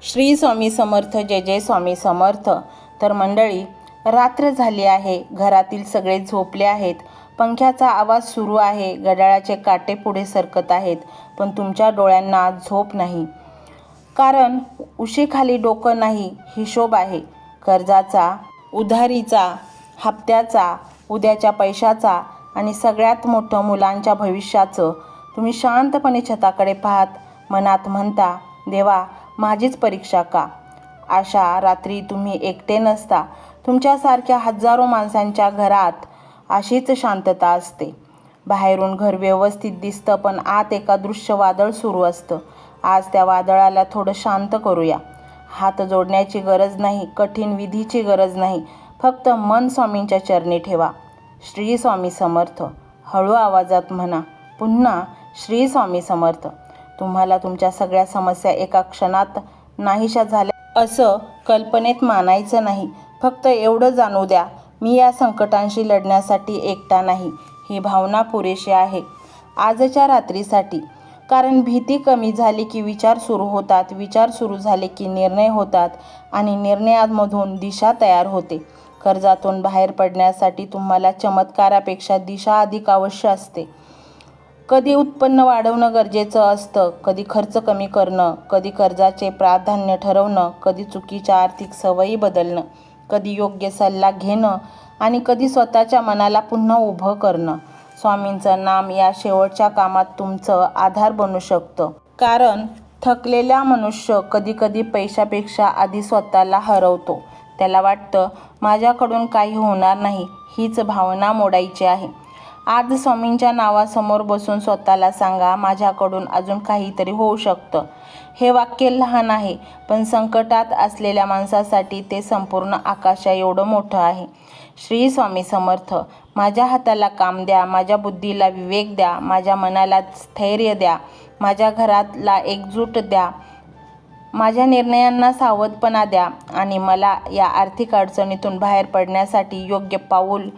श्री स्वामी समर्थ. जय जय स्वामी समर्थ. तर मंडळी, रात्र झाली आहे. घरातील सगळे झोपले आहेत. पंख्याचा आवाज सुरू आहे. घड्याळाचे काटे पुढे सरकत आहेत. पण तुमच्या डोळ्यांना झोप नाही. कारण उशीखाली डोकं नाही, हिशोब आहे. कर्जाचा, उधारीचा, हप्त्याचा, उद्याच्या पैशाचा आणि सगळ्यात मोठं मुलांच्या भविष्याचं. तुम्ही शांतपणे छताकडे पाहत मनात म्हणता, देवा, माझीच परीक्षा का? अशा रात्री तुम्ही एकटे नसता. तुमच्यासारख्या हजारो माणसांच्या घरात अशीच शांतता असते. बाहेरून घर व्यवस्थित दिसतं, पण आत एका दृश्य वादळ सुरू असतं. आज त्या वादळाला थोडं शांत करूया. हात जोडण्याची गरज नाही, कठीण विधीची गरज नाही. फक्त मन स्वामींच्या चरणी ठेवा. श्री स्वामी समर्थ. हळू आवाजात म्हणा पुन्हा, श्री स्वामी समर्थ. तुम्हाला तुमच्या सगळ्या समस्या एका क्षणात नाहीशा झाल्या असं कल्पनेत मानायचं नाही. फक्त एवढं जाणू द्या, मी या संकटांशी लढण्यासाठी एकटा नाही. ही भावना पुरेशी आहे आजच्या रात्रीसाठी. कारण भीती कमी झाली की विचार सुरू होतात, विचार सुरू झाले की निर्णय होतात आणि निर्णयांमधून दिशा तयार होते. कर्जातून बाहेर पडण्यासाठी तुम्हाला चमत्कारापेक्षा दिशा अधिक आवश्यक असते. कधी उत्पन्न वाढवणं गरजेचं असतं, कधी खर्च कमी करणं, कधी कर्जाचे प्राधान्य ठरवणं, कधी चुकीच्या आर्थिक सवयी बदलणं, कधी योग्य सल्ला घेणं आणि कधी स्वतःच्या मनाला पुन्हा उभं करणं. स्वामींचं नाम या शेवटच्या कामात तुमचं आधार बनू शकतं. कारण थकलेला मनुष्य कधीकधी पैशापेक्षा आधी स्वतःला हरवतो. त्याला वाटतं, माझ्याकडून काही होणार नाही. हीच भावना मोडायची आहे. आज स्वामींच्या नावासमोर बसून स्वतःला सांगा, माझ्याकडून अजून काहीतरी होऊ शकतं. हे वाक्य लहान आहे, पण संकटात असलेल्या माणसासाठी ते संपूर्ण आकाशा एवढं मोठं आहे. श्री स्वामी समर्थ. माझ्या हाताला काम द्या, माझ्या बुद्धीला विवेक द्या, माझ्या मनाला स्थैर्य द्या, माझ्या घराला एकजूट द्या, माझ्या निर्णयांना सावधपणा द्या आणि मला या आर्थिक अडचणीतून बाहेर पडण्यासाठी योग्य पाऊल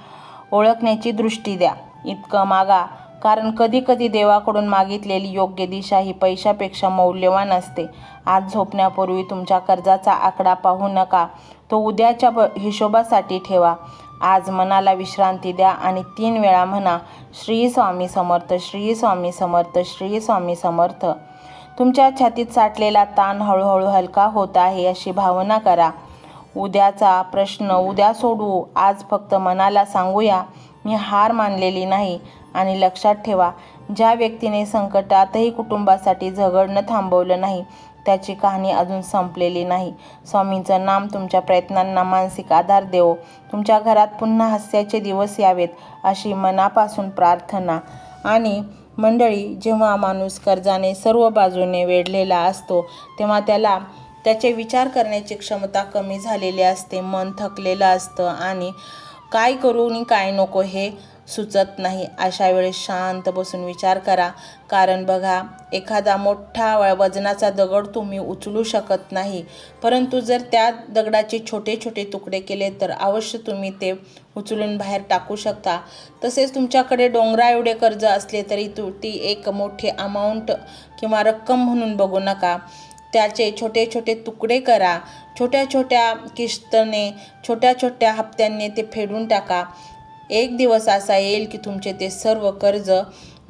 ओळखण्याची दृष्टी द्या. इतकं मागा, कारण कधीकधी देवाकडून मागितलेली योग्य दिशा ही पैशापेक्षा मौल्यवान असते. आज झोपण्यापूर्वी तुमच्या कर्जाचा आकडा पाहू नका, तो उद्याच्या हिशोबासाठी ठेवा. आज मनाला विश्रांती द्या आणि 3 वेळा म्हणा, श्री स्वामी समर्थ, श्री स्वामी समर्थ, श्री स्वामी समर्थ. तुमच्या छातीत साठलेला ताण हळूहळू हलका होत आहे अशी भावना करा. उद्याचा प्रश्न उद्या सोडवू. आज फक्त मनाला सांगूया, मी हार मानलेली नाही. आणि लक्षात ठेवा, ज्या व्यक्तीने संकटातही कुटुंबासाठी झगडणं थांबवलं नाही, त्याची कहाणी अजून संपलेली नाही. स्वामींचं नाम तुमच्या प्रयत्नांना मानसिक आधार देवो. तुमच्या घरात पुन्हा हास्याचे दिवस यावेत अशी मनापासून प्रार्थना. आणि मंडळी, जेव्हा माणूस कर्जाने सर्व बाजूने वेढलेला असतो, तेव्हा त्याचे विचार करण्याची क्षमता कमी झालेली असते. मन थकलेलं असतं आणि काय करू आणि काय नको हे सुचत नाही. अशा वेळेस शांत बसून विचार करा. कारण बघा, एखादा मोठा वजनाचा दगड तुम्ही उचलू शकत नाही, परंतु जर त्या दगडाचे छोटे छोटे तुकडे केले तर अवश्य तुम्ही ते उचलून बाहेर टाकू शकता. तसेच तुमच्याकडे डोंगरा एवढे कर्ज असले तरी ती एक मोठी अमाऊंट किंवा रक्कम म्हणून बघू नका. त्याचे छोटे छोटे तुकडे करा. छोट्या छोट्या किश्तने, छोट्या छोट्या हप्त्यांनी ते फेडून टाका. एक दिवस असा येईल की तुमचे ते सर्व कर्ज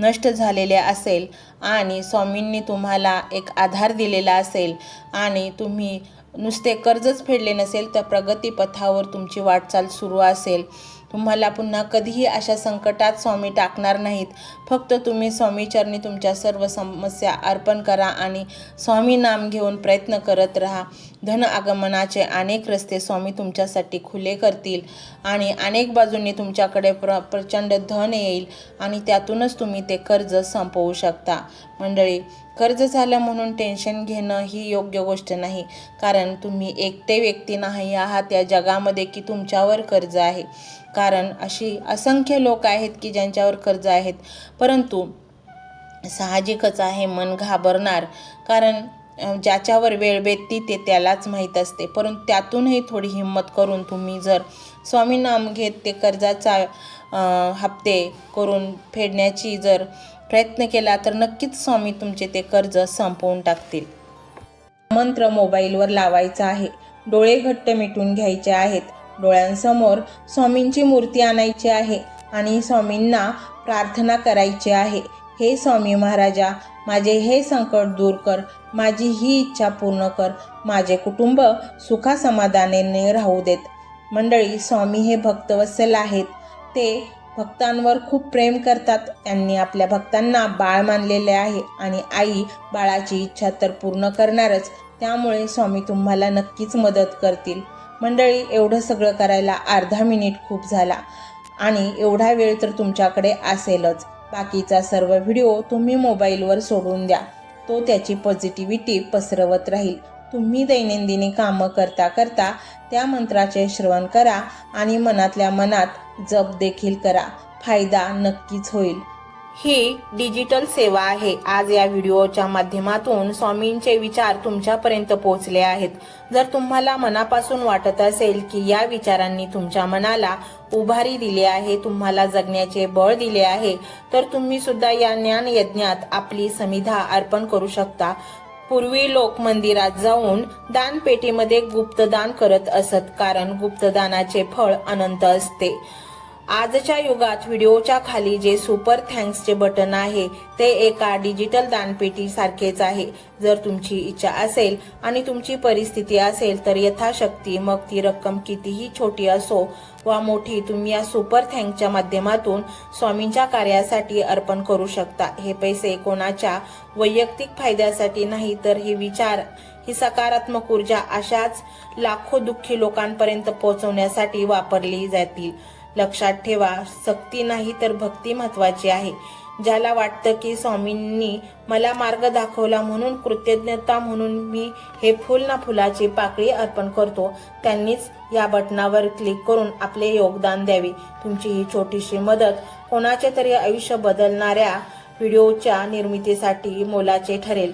नष्ट झालेले असेल आणि स्वामींनी तुम्हाला एक आधार दिलेला असेल आणि तुम्ही नुसते कर्जच फेडले नसेल तर प्रगतीपथावर तुमची वाटचाल सुरू असेल. तुम्हाला पुन्हा कधीही अशा संकटात स्वामी टाकणार नाहीत. फक्त तुम्ही स्वामीचरणी तुमच्या सर्व समस्या अर्पण करा आणि स्वामी नाम घेऊन प्रयत्न करत राहा. धन आगमनाचे अनेक रस्ते स्वामी तुमच्यासाठी खुले करतील आणि अनेक बाजूंनी तुमच्याकडे प्रचंड धन येईल आणि त्यातूनच तुम्ही ते कर्ज संपवू शकता. मंडळी, कर्ज झालं म्हणून टेन्शन घेणं ही योग्य गोष्ट नाही. कारण तुम्ही एकटे व्यक्ती नाही आहात या जगामध्ये की तुमच्यावर कर्ज आहे. कारण अशी असंख्य लोक आहेत की ज्यांच्यावर कर्ज आहेत, परंतु साहजिकच आहे मन घाबरणार. कारण ज्याच्यावर वेळ बेतती ते त्यालाच माहीत असते. परंतु त्यातूनही थोडी हिंमत करून तुम्ही जर स्वामी नाम घेत ते कर्जाचा हप्ते करून फेडण्याची जर प्रयत्न केला तर नक्कीच स्वामी तुमचे ते कर्ज संपवून टाकतील. मंत्र मोबाईलवर लावायचा आहे. डोळे घट्ट मिटून घ्यायचे आहेत. डोळ्यांसमोर स्वामींची मूर्ती आणायची आहे आणि स्वामींना प्रार्थना करायची आहे. हे स्वामी महाराजा, माझे हे संकट दूर कर, माझी ही इच्छा पूर्ण कर, माझे कुटुंब सुखासमाधानाने राहू देत. मंडळी, स्वामी हे भक्तवत्सल आहेत. ते भक्तांवर खूप प्रेम करतात. त्यांनी आपल्या भक्तांना बाळ मानलेले आहे आणि आई बाळाची इच्छा तर पूर्ण करणारच. त्यामुळे स्वामी तुम्हाला नक्कीच मदत करतील. मंडळी, एवढं सगळं करायला अर्धा मिनिट खूप झाला आणि एवढा वेळ तर तुमच्याकडे असेलच. बाकीचा सर्व व्हिडिओ तुम्ही मोबाईलवर सोडून द्या. तो त्याची पॉझिटिव्हिटी पसरवत राहील. तुम्ही दैनंदिनी कामं करता करता त्या मंत्राचे श्रवण करा आणि मनातल्या मनात जप देखील करा. फायदा नक्कीच होईल. ही डिजिटल सेवा आहे. आज या व्हिडिओच्या माध्यमातून स्वामींचे विचार तुमच्यापर्यंत पोहोचले आहेत. जर तुम्हाला मनापासून वाटत असेल की या विचारांनी तुमच्या मनाला उभारी दिली आहे, तुम्हाला जगण्याचे बळ दिले आहे, तर तुम्ही सुद्धा या ज्ञान यज्ञात आपली समिधा अर्पण करू शकता. पूर्वी लोक मंदिरात जाऊन दानपेटीमध्ये गुप्तदान करत असत, कारण गुप्तदानाचे फळ अनंत असते. आजच्या युगात व्हिडिओच्या खाली जे सुपर थँक्सचे बटन आहे ते एका डिजिटल दानपेटी सारखेच आहे. जर तुमची इच्छा असेल आणि तुमची परिस्थिती असेल तर यथाशक्ती, मग ती रक्कम कितीही छोटी असो वा मोठी, तुम्ही या सुपर थँक्सच्या माध्यमातून स्वामींच्या कार्यासाठी अर्पण करू शकता. हे पैसे कोणाच्या वैयक्तिक फायद्यासाठी नाही, तर हे विचार, ही सकारात्मक ऊर्जा अशाच लाखो दुःखी लोकांपर्यंत पोहोचवण्यासाठी वापरली जातील. लक्षात ठेवा, सक्ती नाही तर भक्ती महत्वाची आहे. ज्याला वाटतं की स्वामींनी मला मार्ग दाखवला म्हणून कृतज्ञता म्हणून मी हे फुल ना फुलाची पाकळी अर्पण करतो, त्यांनीच या बटनावर क्लिक करून आपले योगदान द्यावे. तुमची ही छोटीशी मदत कोणाचे तरी आयुष्य बदलणाऱ्या व्हिडिओच्या निर्मितीसाठी मोलाचे ठरेल.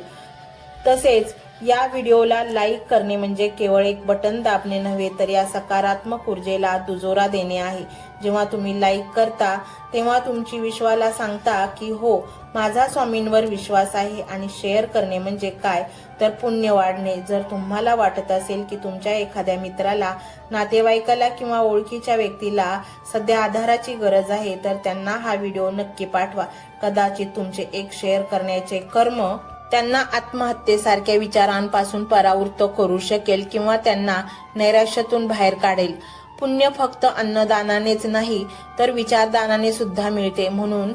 तसेच या व्हिडिओला लाईक करणे म्हणजे केवळ एक बटन दाबणे नव्हे, तर या सकारात्मक ऊर्जेला दुजोरा देणे आहे. जेव्हा तुम्ही लाईक करता तेव्हा तुमची विश्वाला सांगता की हो, माझा स्वामींवर विश्वास आहे. आणि शेअर करणे म्हणजे काय, तर पुण्य वाढणे. जर तुम्हाला वाटत असेल की तुमच्या एखाद्या मित्राला, नातेवाईकाला किंवा ओळखीच्या व्यक्तीला सध्या आधाराची गरज आहे, तर त्यांना हा व्हिडिओ नक्की पाठवा. कदाचित तुमचे एक शेअर करण्याचे कर्म त्यांना आत्महत्येसारख्या विचारांपासून परावृत्त करू शकेल किंवा त्यांना नैराश्यातून बाहेर काढेल. पुण्य फक्त अन्नदानानेच नाही तर विचारदानाने सुद्धा मिळते. म्हणून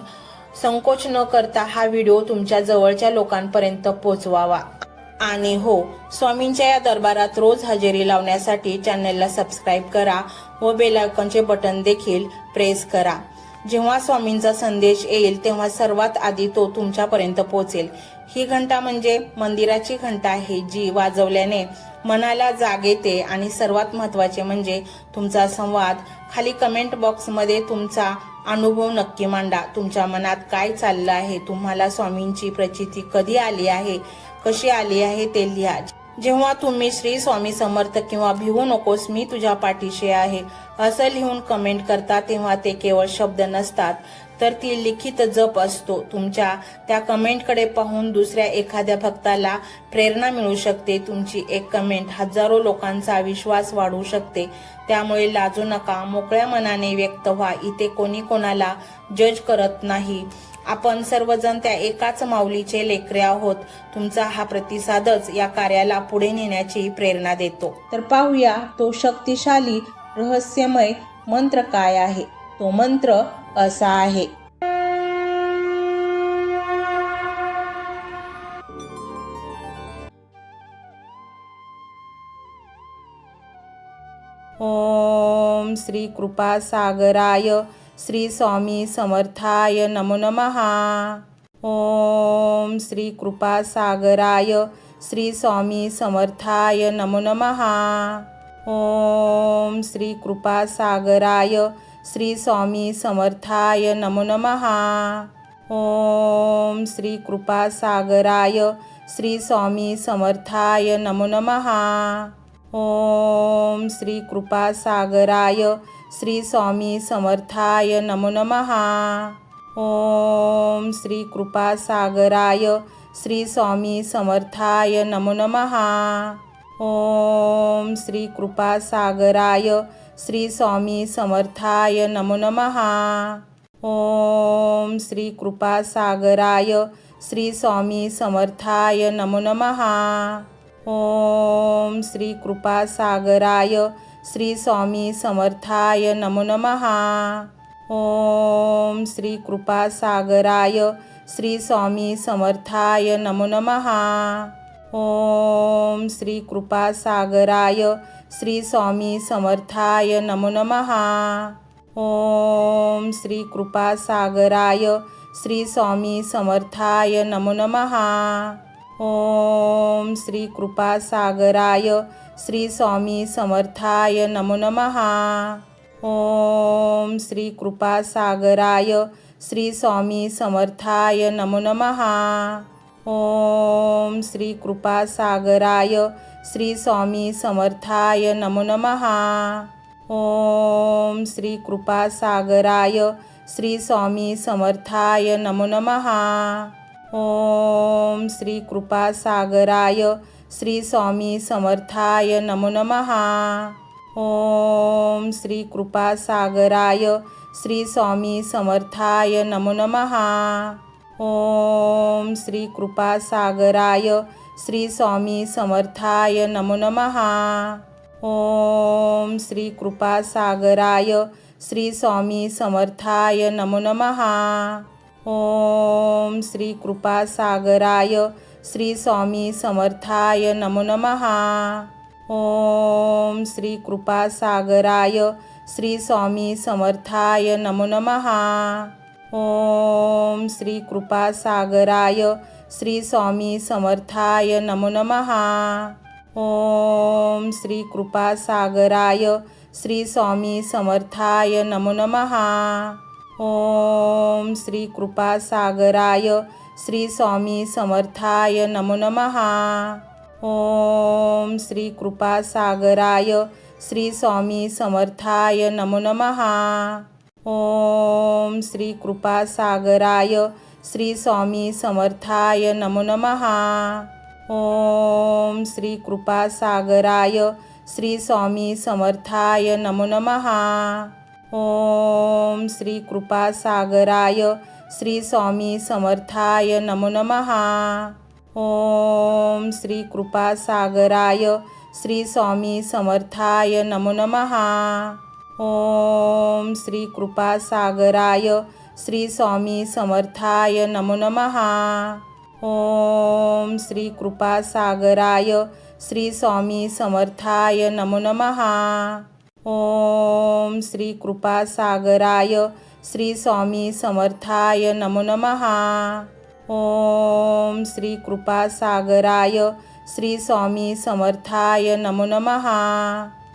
संकोच न करता हा व्हिडिओ तुमच्या जवळच्या लोकांपर्यंत पोहोचवावा. आणि हो, स्वामींच्या या दरबारात रोज हजेरी लावण्यासाठी चॅनलला सबस्क्राईब करा व बेल आयकॉनचे बटन देखील प्रेस करा. जेव्हा स्वामींचा संदेश येईल तेव्हा सर्वात आधी तो तुमच्यापर्यंत पोहोचेल. ही घंटा म्हणजे मंदिराची घंटा आहे, जी वाजवल्याने मनाला जाग येते. आणि सर्वात महत्त्वाचे म्हणजे तुमचा संवाद. खाली कमेंट बॉक्समध्ये तुमचा अनुभव नक्की मांडा. तुमच्या मनात काय चाललं आहे, तुम्हाला स्वामींची प्रचिती कधी आली आहे, कशी आली आहे ते लिहा. जेव्हा तुम्ही श्री स्वामी समर्थ किंवा भिवू नकोस, मी तुझ्या पाठीशी आहे असं लिहून कमेंट करता, तेव्हा ते केवळ शब्द नसतात, तर ती लिखित जप असतो. तुमच्या त्या कमेंटकडे पाहून दुसऱ्या एखाद्या भक्ताला प्रेरणा मिळू शकते. तुमची एक कमेंट हजारो लोकांचा विश्वास वाढवू शकते. त्यामुळे लाजू नका, मोकळ्या मनाने व्यक्त व्हा. इथे कोणी कोणाला जज करत नाही. आपण सर्वजण त्या एकाच माऊलीचे लेकरे आहोत. तुमचा हा प्रतिसादच या कार्याला पुढे नेण्याची प्रेरणा देतो. तर पाहूया तो शक्तिशाली रहस्यमय मंत्र काय आहे. तो मंत्र असा आहे. ओम श्री कृपा सागराय श्री स्वामी समर्थाय नमो नमः. ओम श्री कृपा सागराय श्री स्वामी समर्थाय नमो नमः. ओम श्री कृपा सागराय श्री स्वामी समर्थाय नमो नमः. ओम श्री कृपा सागराय श्री स्वामी समर्थाय नमो नमः. ओम श्री कृपा सागराय श्री स्वामी समर्थाय नमो नमः. ओम श्री कृपा सागराय श्री स्वामी समर्थाय नमो नमः। ओम श्री कृपासागराय श्री स्वामी समर्थाय नमो नमः। ओम श्री कृपासागराय श्री स्वामी समर्थाय नमो नमः। ओम श्री कृपासागराय श्री स्वामी समर्थाय नमो नमः। ओम श्री कृपासागराय श्री स्वामी समर्थाय नमो नमः। ओम श्री कृपासागराय श्री स्वामी समर्थाय नमो नमः। ओम श्री कृपासागराय श्री स्वामी समर्थाय नमो नमः। ओम श्री कृपासागराय श्री स्वामी समर्थाय नमो नमः। ओम श्री कृपासागराय श्री स्वामी समर्थाय नमो नमः। ओम श्री कृपासागराय श्री स्वामी समर्थाय नमो नमः। ओम श्री कृपासागराय श्री स्वामी समर्थाय नमो नमः। ओम श्री कृपासागराय श्री स्वामी समर्थाय नमो नमः। ओम श्री कृपासागराय श्री स्वामी समर्थाय नमो नमः। ओम श्री कृपासागराय श्री स्वामी समर्थाय नमो नमः। ओम श्री कृपासागराय श्री स्वामी समर्थाय नमो नमः। ओम श्री कृपासागराय श्री स्वामी समर्थाय नमो नमः। ओम श्री कृपासागराय श्री स्वामी समर्थाय नमो नमः। ओम श्री कृपासागराय श्री स्वामी समर्थाय नमो नमः। ओम श्री कृपासागराय श्री स्वामी समर्थाय नमो नमः। ओम श्री कृपासागराय श्री स्वामी समर्थाय नमो नमः। ओम श्री कृपासागराय श्री स्वामी समर्थाय नमो नमः। ओम श्री कृपासागराय श्री स्वामी समर्थाय नमो नमः। ओम श्री कृपासागराय श्री स्वामी समर्थाय नमो नमः। ओम श्री कृपासागराय श्री स्वामी समर्थाय नमो नमः। ओम श्री कृपासागराय श्री स्वामी समर्थाय नमो नमः। ओम श्री कृपासागराय श्री स्वामी समर्थाय नमो नमः। ओम श्री कृपासागराय श्री स्वामी समर्थाय नमो नमः। ओम श्री कृपासागराय श्री स्वामी समर्थाय नमो नमः। ओम श्री कृपासागराय श्री स्वामी समर्थाय नमो नमः।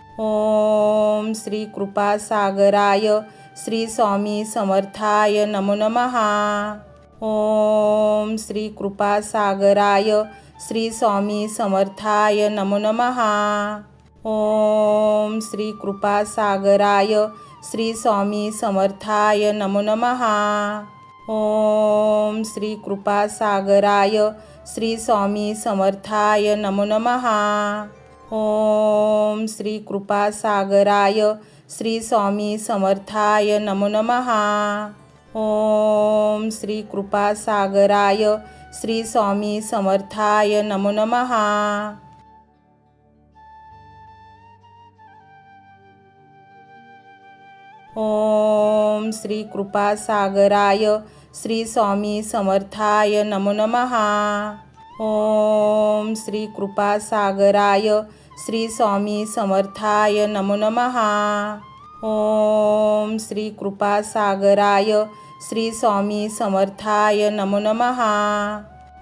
ओम श्री कृपासागराय श्री स्वामी समर्थाय नमो नमः। ओम श्री कृपासागराय श्री स्वामी समर्थाय नमो नमः। ओम श्री कृपासागराय श्री स्वामी समर्थाय नमो नमः। ओम श्री कृपासागराय श्री स्वामी समर्थाय नमो नमः। ओम श्री कृपासागराय श्री स्वामी समर्थाय नमो नमः। ओम श्री कृपासागराय श्री स्वामी समर्थाय नमो नमः। ओम श्री कृपासागराय श्री स्वामी समर्थाय नमो नमः। ओम श्री कृपासागराय श्री स्वामी समर्थाय नमो नमः। ओम श्री कृपासागराय श्री स्वामी समर्थाय नमो नमः।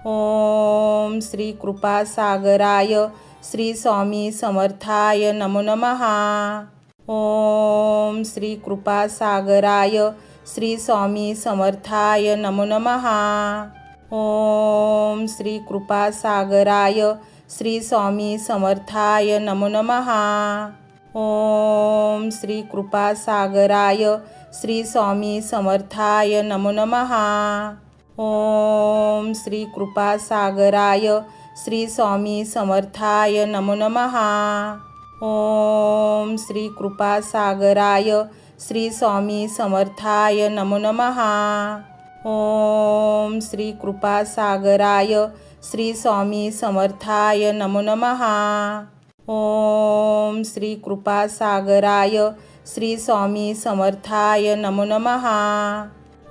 ओम श्री कृपासागराय श्री स्वामी समर्थाय नमो नमः। ओम श्री कृपासागराय श्री स्वामी समर्थाय नमो नमः। ओम श्री कृपासागराय श्री स्वामी समर्थाय नमो नमः। ओम श्री कृपासागराय श्री स्वामी समर्थाय नमो नमः। ओम श्री कृपासागराय श्री स्वामी समर्थाय नमो नमः। ओम श्री कृपासागराय श्री स्वामी समर्थाय नमो नमः। ओम श्री कृपासागराय श्री स्वामी समर्थाय नमो नमः। ओम श्री कृपासागराय श्री स्वामी समर्थाय नमो नमः।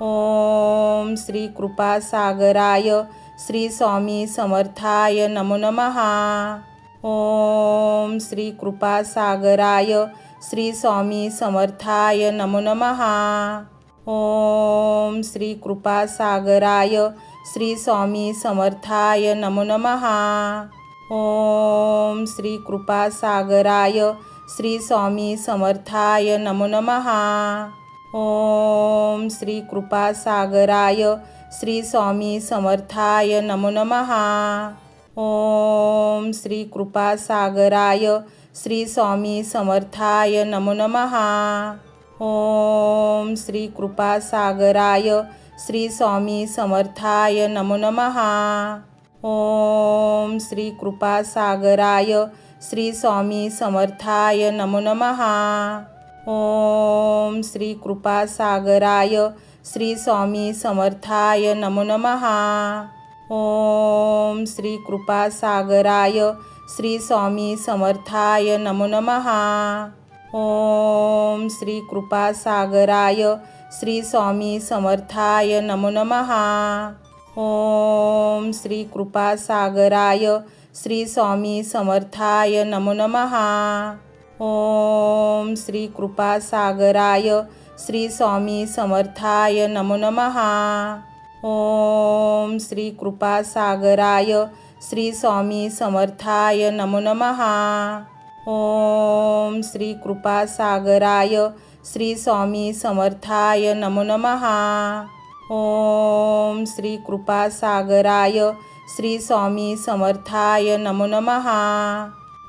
ओम श्री कृपासागराय श्री स्वामी समर्थाय नमो नमः। ओम श्री कृपासागराय श्री स्वामी समर्थाय नमो नमः। ओम श्री कृपासागराय श्री स्वामी समर्थाय नमो नमः। ओम श्री कृपासागराय श्री स्वामी समर्थाय नमो नमः। ओम श्री कृपासागराय श्री स्वामी समर्थाय नमो नमः। ओम श्री कृपासागराय श्री स्वामी समर्थाय नमो नमः। ओम श्री कृपासागराय श्री स्वामी समर्थाय नमो नमः। ओम श्री कृपासागराय श्री स्वामी समर्थाय नमो नमः। ओम श्री कृपासागराय श्री स्वामी समर्थाय नमो नमः। ओम श्री कृपासागराय श्री स्वामी समर्थाय नमो नमः। ओम श्री कृपासागराय श्री स्वामी समर्थाय नमो नमः। ओम श्री कृपासागराय श्री स्वामी समर्थाय नमो नमः। ओम श्री कृपासागराय श्री स्वामी समर्थाय नमो नमः। ओम श्री कृपासागराय श्री स्वामी समर्थाय नमो नमः। ओम श्री कृपासागराय श्री स्वामी समर्थाय नमो नमः। ओम श्री कृपासागराय श्री स्वामी समर्थाय नमो नमः।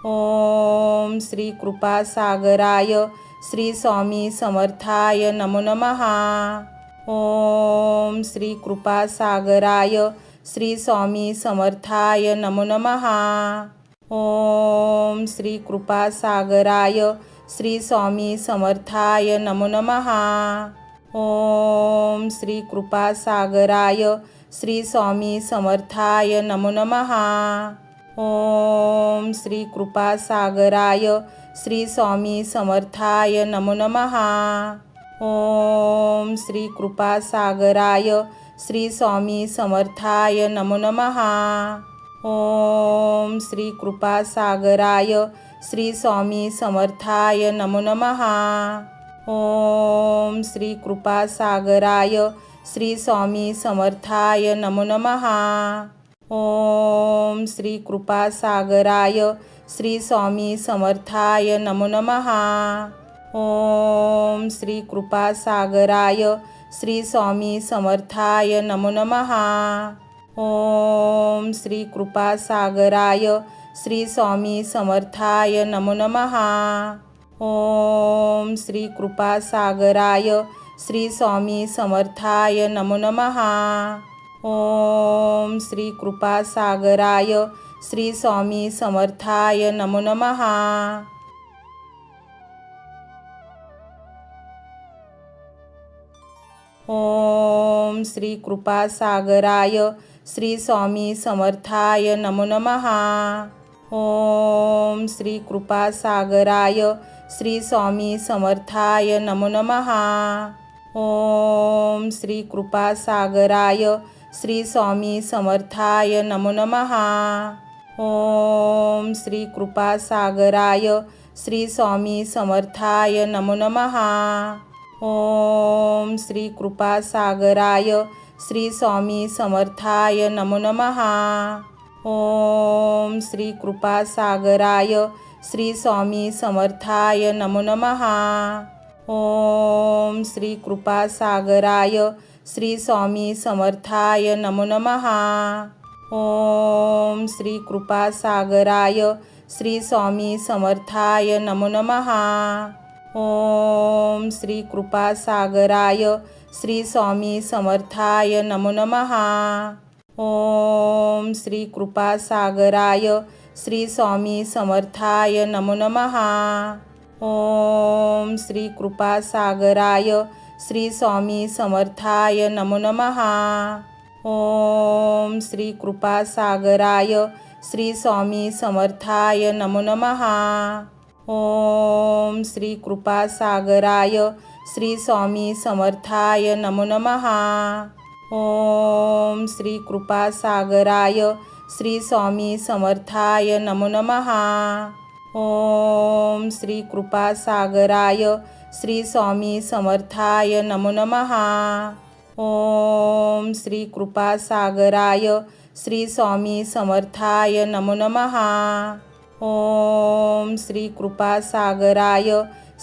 ओम श्री कृपासागराय श्री स्वामी समर्थाय नमो नमः। ओम श्री कृपासागराय श्री स्वामी समर्थाय नमो नमः। ओम श्री कृपासागराय श्री स्वामी समर्थाय नमो नमः। ओम श्री कृपासागराय श्री स्वामी समर्थाय नमो नमः। ओम श्री कृपासागराय श्री स्वामी समर्थाय नमो नमः। ओम श्री कृपासागराय श्री स्वामी समर्थाय नमो नमः। ओम श्री कृपासागराय श्री स्वामी समर्थाय नमो नमः। ओम श्री कृपासागराय श्री स्वामी समर्थाय नमो नमः। ओम श्री कृपासागराय श्री स्वामी समर्थाय नमो नमः। ओम श्री कृपासागराय श्री स्वामी समर्थाय नमो नमः। ओम श्री कृपासागराय श्री स्वामी समर्थाय नमो नमः। ओम श्री कृपासागराय श्री स्वामी समर्थाय नमो नमः। ओम श्री कृपासागराय श्री स्वामी समर्थाय नमो नमः। ओम श्री कृपासागराय श्री स्वामी समर्थाय नमो नमः। ओम श्री कृपासागराय श्री स्वामी समर्थाय नमो नमः। ओम श्री कृपासागराय श्री स्वामी समर्थाय नमो नमः। ओम श्री कृपासागराय श्री स्वामी समर्थाय नमो नमः। ओम श्री कृपासागराय श्री स्वामी समर्थाय नमो नमः। ओम श्री कृपासागराय श्री स्वामी समर्थाय नमो नमः। ओम श्री कृपासागराय श्री स्वामी समर्थाय नमो नमः। ओम श्री कृपासागराय श्री स्वामी समर्थाय नमो नमः। ओम श्री कृपासागराय श्री स्वामी समर्थाय नमो नमः। ओम श्री कृपासागराय श्री स्वामी समर्थाय नमो नमः। ओम श्री कृपासागराय श्री स्वामी समर्थाय नमो नमः। ओम श्री कृपासागराय श्री स्वामी समर्थाय नमो नमः। ओम श्री कृपासागराय श्री स्वामी समर्थाय नमो नमः। ओम श्री कृपासागराय श्री स्वामी समर्थाय नमो नमः। ओम श्री कृपासागराय श्री स्वामी समर्थाय नमो नमः। ओम श्री कृपासागराय श्री स्वामी समर्थाय नमो नमः। ओम श्री कृपासागराय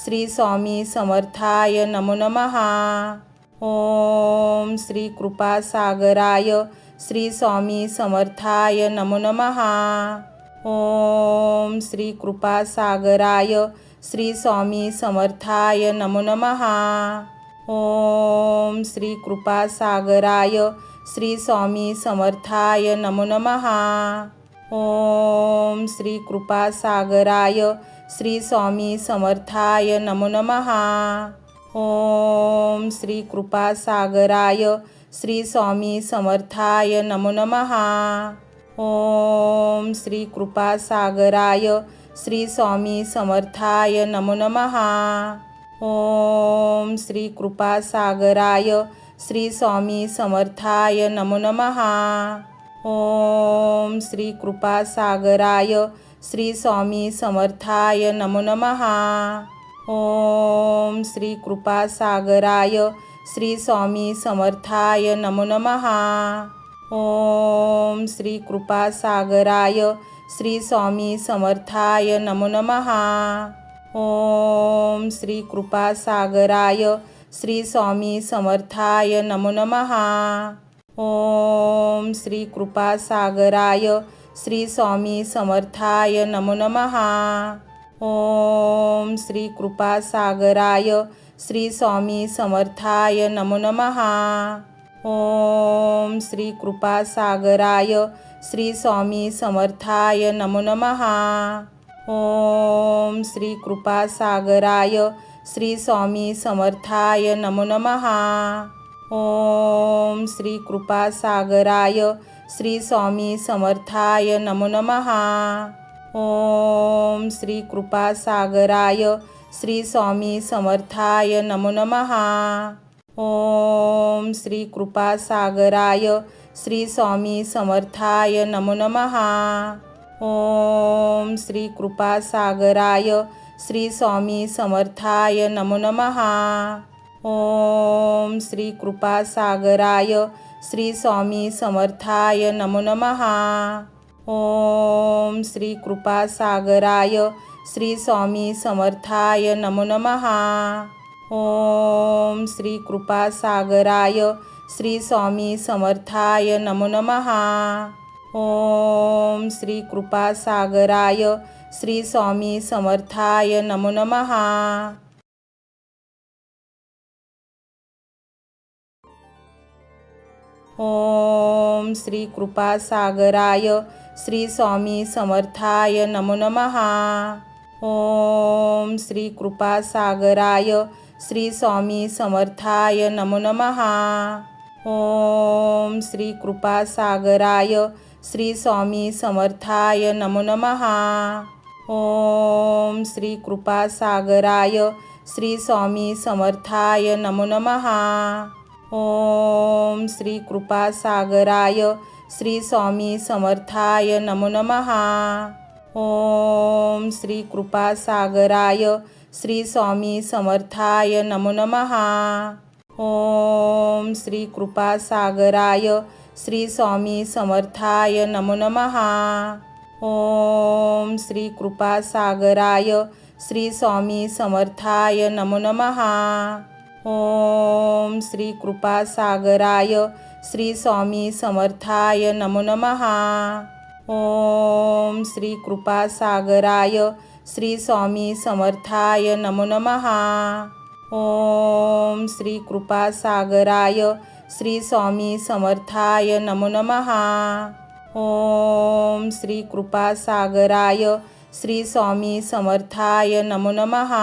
श्री स्वामी समर्थाय नमो नमः। ओम श्री कृपासागराय श्री स्वामी समर्थाय नमो नमः। ओम श्री कृपासागराय श्री स्वामी समर्थाय नमो नमः। ओम श्री कृपासागराय श्री स्वामी समर्थाय नमो नमः। ओम श्री कृपासागराय श्री स्वामी समर्थाय नमो नमः। ओम श्री कृपासागराय श्री स्वामी समर्थाय नमो नमः। ओम श्री कृपासागराय श्री स्वामी समर्थाय नमो नमः। ओम श्री कृपासागराय श्री स्वामी समर्थाय नमो नमः। ओम श्री कृपासागराय श्री स्वामी समर्थाय नमो नमः। ओम श्री कृपासागराय श्री स्वामी समर्थाय नमो नमः। ओम श्री कृपासागराय श्री स्वामी समर्थाय नमो नमः। ओम श्री कृपासागराय श्री स्वामी समर्थाय नमो नमः। ओम श्री कृपासागराय श्री स्वामी समर्थाय नमो नमः। ओम श्री कृपासागराय श्री स्वामी समर्थाय नमो नमः। ओम श्री कृपासागराय श्री स्वामी समर्थाय नमो नमः। ओम श्री कृपासागराय श्री स्वामी समर्थाय नमो नमः। ओम श्री कृपासागराय श्री स्वामी समर्थाय नमो नमः। ओम श्री कृपासागराय श्री स्वामी समर्थाय नमो नमः। ओम श्री कृपासागराय श्री स्वामी समर्थाय नमो नमः। ओम श्री कृपासागराय श्री स्वामी समर्थाय नमो नमः। ओम श्री कृपासागराय श्री स्वामी समर्थाय नमो नमः। ओम श्री कृपासागराय श्री स्वामी समर्थाय नमो नमः। ओम श्री कृपासागराय श्री स्वामी समर्थाय नमो नमः। ओम श्री कृपासागराय श्री स्वामी समर्थाय नमो नमः। ओम श्री कृपासागराय श्री स्वामी समर्थाय नमो नमः। ओम श्री कृपासागराय श्री स्वामी समर्थाय नमो नमः। ओम श्री कृपासागराय श्री स्वामी समर्थाय नमो नमः। ओम श्री कृपासागराय श्री स्वामी समर्थाय नमो नमः। ओम श्री कृपासागराय श्री स्वामी समर्थाय नमो नमः। ओम श्री कृपासागराय श्री स्वामी समर्थाय नमो नमः। ओम श्री कृपासागराय श्री स्वामी समर्थाय नमो नमः। ओम श्री कृपासागराय श्री स्वामी समर्थाय नमो नमः। ओम श्री कृपासागराय श्री स्वामी समर्थाय नमो नमः। ओम श्री कृपासागराय श्री स्वामी समर्थाय नमो नमः। ओम श्री कृपासागराय श्री स्वामी समर्थाय नमो नमः। ओम श्री कृपासागराय श्री स्वामी समर्थाय नमो नमः।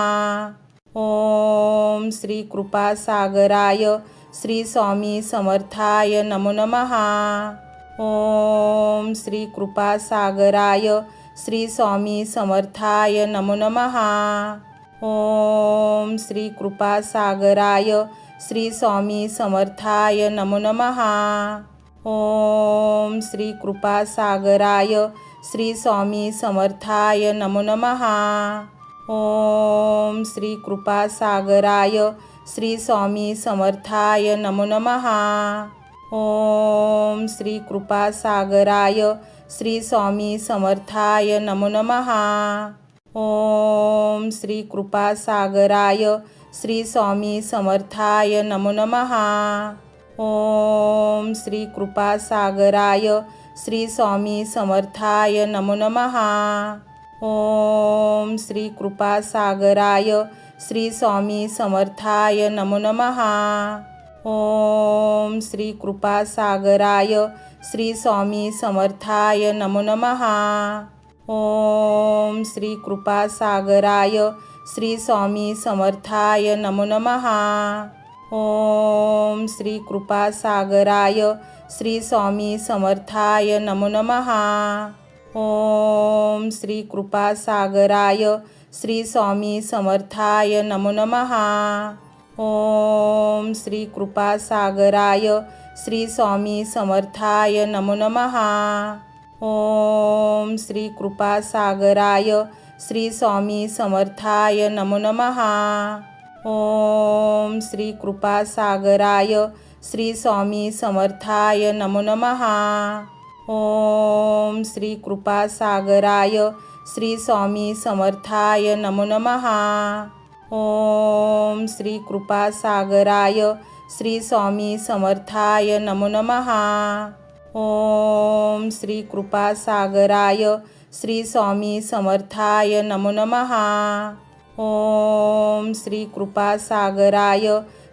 ओम श्री कृपासागराय श्री स्वामी समर्थाय नमो नमः। ओम श्री कृपासागराय श्री स्वामी समर्थाय नमो नमः। ओम श्री कृपासागराय श्री स्वामी समर्थाय नमो नमः। ओम श्री कृपासागराय श्री स्वामी समर्थाय नमो नमः। ओम श्री कृपासागराय श्री स्वामी समर्थाय नमो नमः। ओम श्री कृपासागराय श्री स्वामी समर्थाय नमो नमः। ओम श्री कृपासागराय श्री स्वामी समर्थाय नमो नमः। ओम श्री कृपासागराय श्री स्वामी समर्थाय नमो नमः। ओम श्री कृपासागराय श्री स्वामी समर्थाय नमो नमः। ओम श्री कृपासागराय श्री स्वामी समर्थाय नमो नमः। ओम श्री कृपासागराय श्री स्वामी समर्थाय नमो नमः। ओम श्री कृपासागराय श्री स्वामी समर्थाय नमो नमः। ओम श्री कृपासागराय श्री स्वामी समर्थाय नमो नमः। ओम श्री कृपासागराय श्री स्वामी समर्थाय नमो नमः। ओम श्री कृपासागराय श्री स्वामी समर्थाय नमो नमः। ओम श्री कृपासागराय श्री स्वामी समर्थाय नमो नमः। ओम श्री कृपासागराय श्री स्वामी समर्थाय नमो नमः। ओम श्री कृपासागराय श्री स्वामी समर्थाय नमो नमः। ओम श्री कृपासागराय श्री स्वामी समर्थाय नमो नमः। ओम श्री कृपासागराय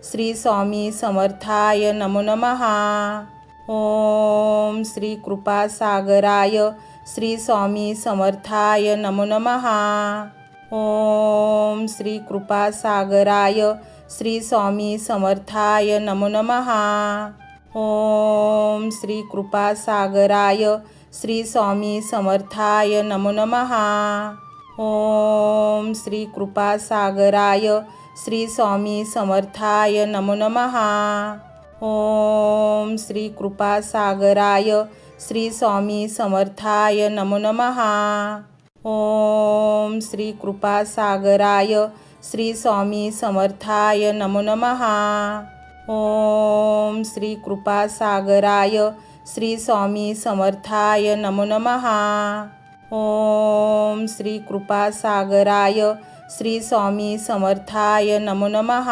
श्री स्वामी समर्थाय नमो नमः। ओम श्री कृपासागराय श्री स्वामी समर्थाय नमो नमः। ओम श्री कृपासागराय श्री स्वामी समर्थाय नमो नमः। ओम श्री कृपासागराय श्री स्वामी समर्थाय नमो नमः। ओम श्री कृपासागराय श्री स्वामी समर्थाय नमो नमः। ओम श्री कृपासागराय श्री स्वामी समर्थाय नमो नमः। ओम श्री कृपासागराय श्री स्वामी समर्थाय नमो नमः। ओम श्री कृपासागराय श्री स्वामी समर्थाय नमो नमः। ओम श्री कृपासागराय श्री स्वामी समर्थाय नमो नमः।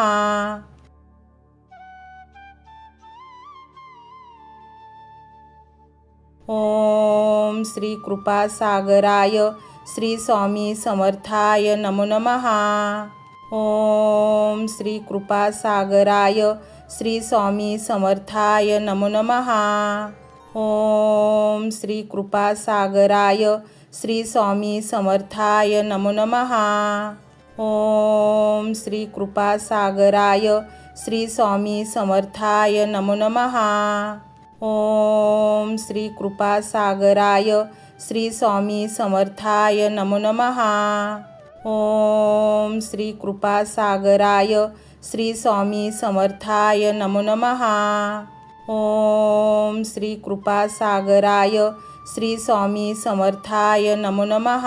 ओम श्री कृपासागराय श्री स्वामी समर्थाय नमो नमः। ओम श्री कृपासागराय श्री स्वामी समर्थाय नमो नमः। ओम श्री कृपासागराय श्री स्वामी समर्थाय नमो नमः। ओम श्री कृपासागराय श्री स्वामी समर्थाय नमो नमः। ओम श्री कृपासागराय श्री स्वामी समर्थाय नमो नमः। ओम श्री कृपासागराय श्री स्वामी समर्थाय नमो नमः। ओम श्री कृपासागराय श्री स्वामी समर्थाय नमो नमः।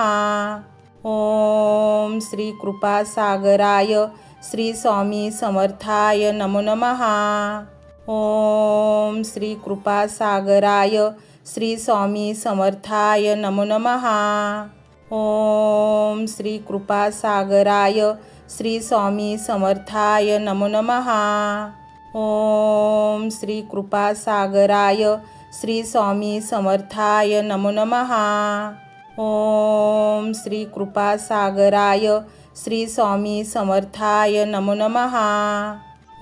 ओम श्री कृपासागराय श्री स्वामी समर्थाय नमो नमः। ओम श्री कृपासागराय श्री स्वामी समर्थाय नमो नमः। ओम श्री कृपासागराय श्री स्वामी समर्थाय नमो नमः। ओम श्री कृपासागराय श्री स्वामी समर्थाय नमो नमः। ओम श्री कृपासागराय श्री स्वामी समर्थाय नमो नमः।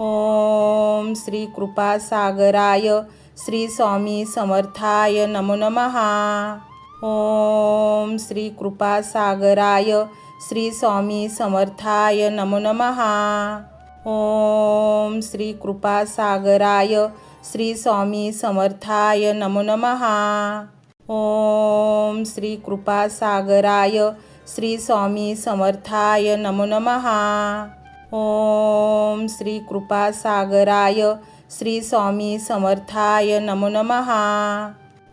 ओम श्री कृपासागराय श्री स्वामी समर्थाय नमो नमः। ओम श्री कृपासागराय श्री स्वामी समर्थाय नमो नमः। ओम श्री कृपासागराय श्री स्वामी समर्थाय नमो नमः। ओम श्री कृपासागराय श्री स्वामी समर्थाय नमो नमः। ओम श्री कृपासागराय श्री स्वामी समर्थाय नमो नमः।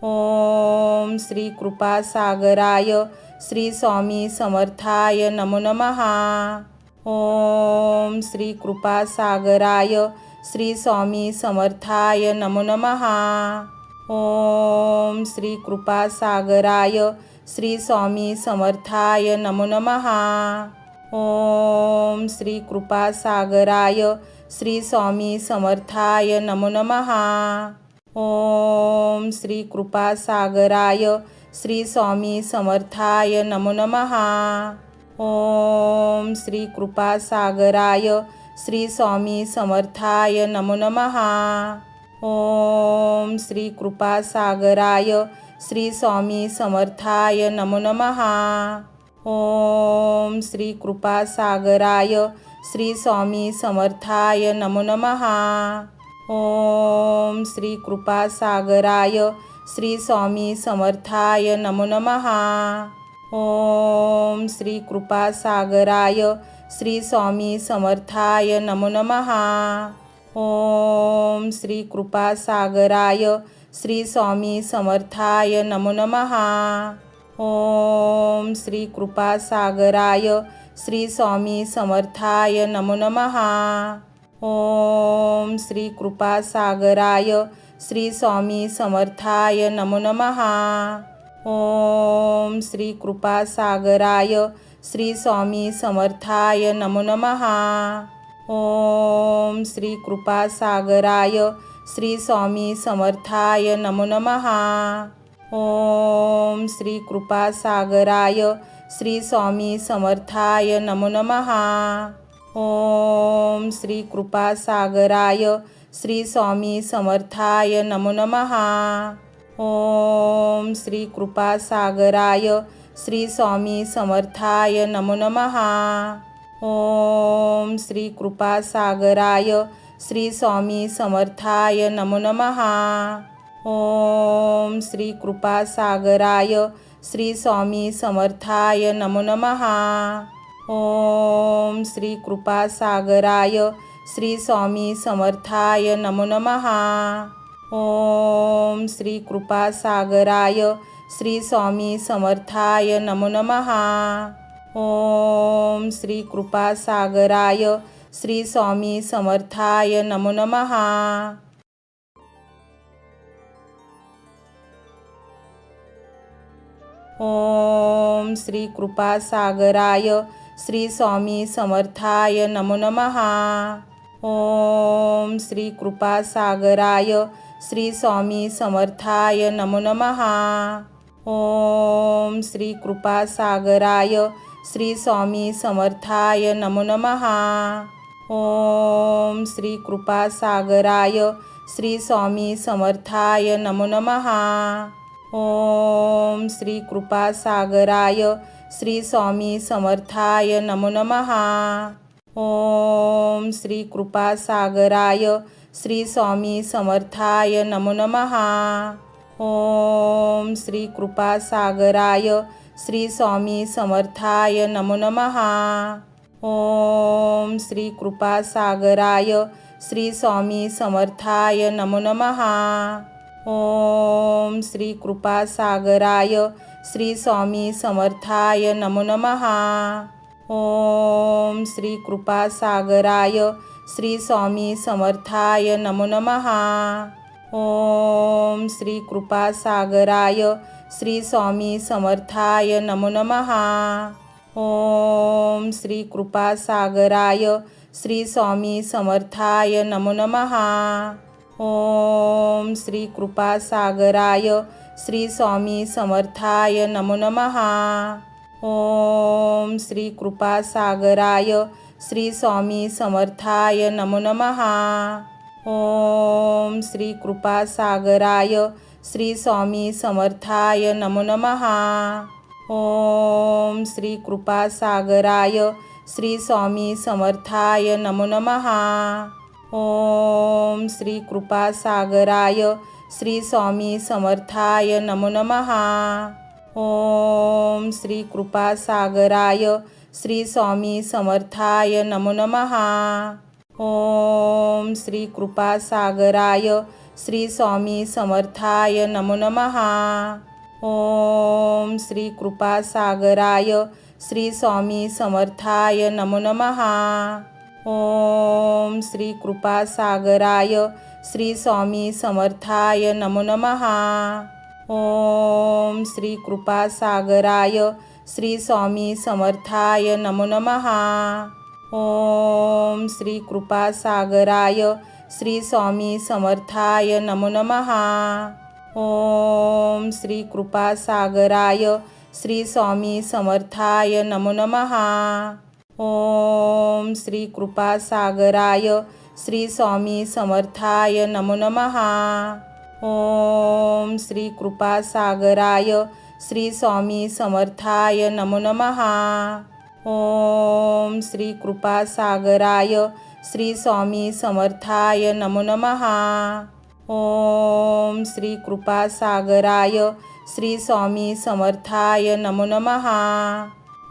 ओम श्री कृपासागराय श्री स्वामी समर्थाय नमो नमः। ओम श्री कृपासागराय श्री स्वामी समर्थाय नमो नमः। ओम श्री कृपासागराय श्री स्वामी समर्थाय नमो नमः। ओम श्री कृपासागराय श्री स्वामी समर्थाय नमो नमः। ओम श्री कृपासागराय श्री स्वामी समर्थाय नमो नमः। ओम श्री कृपासागराय श्री स्वामी समर्थाय नमो नमः। ओम श्री कृपासागराय श्री स्वामी समर्थाय नमो नमः। ओम श्री कृपासागराय श्री स्वामी समर्थाय नमो नमः। ओम श्री कृपासागराय श्री स्वामी समर्थाय नमो नमः। ओम श्री कृपासागराय श्री स्वामी समर्थाय नमो नमः। ओम श्री कृपासागराय श्री स्वामी समर्थाय नमो नमः। ओम श्री कृपासागराय श्री स्वामी समर्थाय नमो नमः। ओम श्री कृपासागराय श्री स्वामी समर्थाय नमो नमः। ओम श्री कृपासागराय श्री स्वामी समर्थाय नमो नमः। ओम श्री कृपासागराय श्री स्वामी समर्थाय नमो नमः। ओम श्री कृपासागराय श्री स्वामी समर्थाय नमो नमः। ओम श्री कृपासागराय श्री स्वामी समर्थाय नमो नमः। ओम श्री कृपासागराय श्री स्वामी समर्थाय नमो नमः। ओम श्री कृपासागराय श्री स्वामी समर्थाय नमो नमः। ओम श्री कृपासागराय श्री स्वामी समर्थाय नमो नमः। ओम श्री कृपासागराय श्री स्वामी समर्थाय नमो नमः। ओम श्री कृपासागराय श्री स्वामी समर्थाय नमो नमः। ओम श्री कृपासागराय श्री स्वामी समर्थाय नमो नमः। ओम श्री कृपासागराय श्री स्वामी समर्थाय नमो नमः। ओम श्री कृपासागराय श्री स्वामी समर्थाय नमो नमः। ओम श्री कृपासागराय श्री स्वामी समर्थाय नमो नमः। ओम श्री कृपासागराय श्री स्वामी समर्थाय नमो नमः। ओम श्री कृपासागराय श्री स्वामी समर्थाय नमो नमः। ओम श्री कृपासागराय श्री स्वामी समर्थाय नमो नमः। ओम श्री कृपासागराय श्री स्वामी समर्थाय नमो नमः। ओम श्री कृपासागराय श्री स्वामी समर्थाय नमो नमः। ओम श्री कृपासागराय श्री स्वामी समर्थाय नमो नमः। ओम श्री कृपासागराय श्री स्वामी समर्थाय नमो नमः। ओम श्री कृपासागराय श्री स्वामी समर्थाय नमो नमः। ओम श्री कृपासागराय श्री स्वामी समर्थाय नमो नमः। ओम श्री कृपासागराय श्री स्वामी समर्थाय नमो नमः। ओम श्री कृपासागराय श्री स्वामी समर्थाय नमो नमः। ओम श्री कृपासागराय श्री स्वामी समर्थाय नमो नमः। ओम श्री कृपासागराय श्री स्वामी समर्थाय नमो नमः। ओम श्री कृपासागराय श्री स्वामी समर्थाय नमो नमः। ओम श्री कृपासागराय श्री स्वामी समर्थाय नमो नमः। ओम श्री कृपासागराय श्री स्वामी समर्थाय नमो नमः। ओम श्री कृपासागराय श्री स्वामी समर्थाय नमो नमः। ओम श्री कृपासागराय श्री स्वामी समर्थाय नमो नमः। ओम श्री कृपासागराय श्री स्वामी समर्थाय नमो नमः। ओम श्री कृपासागराय श्री स्वामी समर्थाय नमो नमः। ओम श्री कृपासागराय श्री स्वामी समर्थाय नमो नमः। ओम श्री कृपासागराय श्री स्वामी समर्थाय नमो नमः। ओम श्री कृपासागराय श्री स्वामी समर्थाय नमो नमः। ओम श्री कृपासागराय श्री स्वामी समर्थाय नमो नमः। ओम श्री कृपासागराय श्री स्वामी समर्थाय नमो नमः।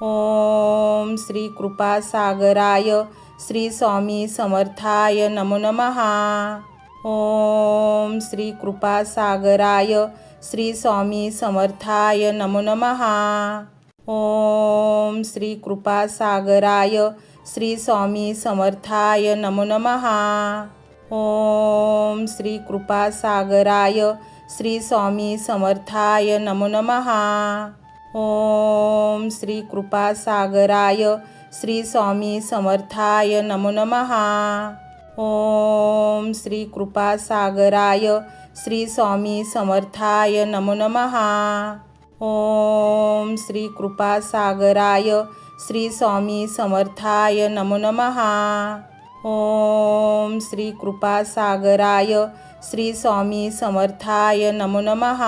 ओम श्री कृपासागराय श्री स्वामी समर्थाय नमो नमः। ओम श्री कृपासागराय श्री स्वामी समर्थाय नमो नमः। ओम श्री कृपासागराय श्री स्वामी समर्थाय नमो नमः। ओम श्री कृपासागराय श्री स्वामी समर्थाय नमो नमः। ओम श्री कृपासागराय श्री स्वामी समर्थाय नमो नमः। ओम श्री कृपासागराय श्री स्वामी समर्थाय नमो नमः। ओम श्री कृपासागराय श्री स्वामी समर्थाय नमो नमः। ओम श्री कृपासागराय श्री स्वामी समर्थाय नमो नमः।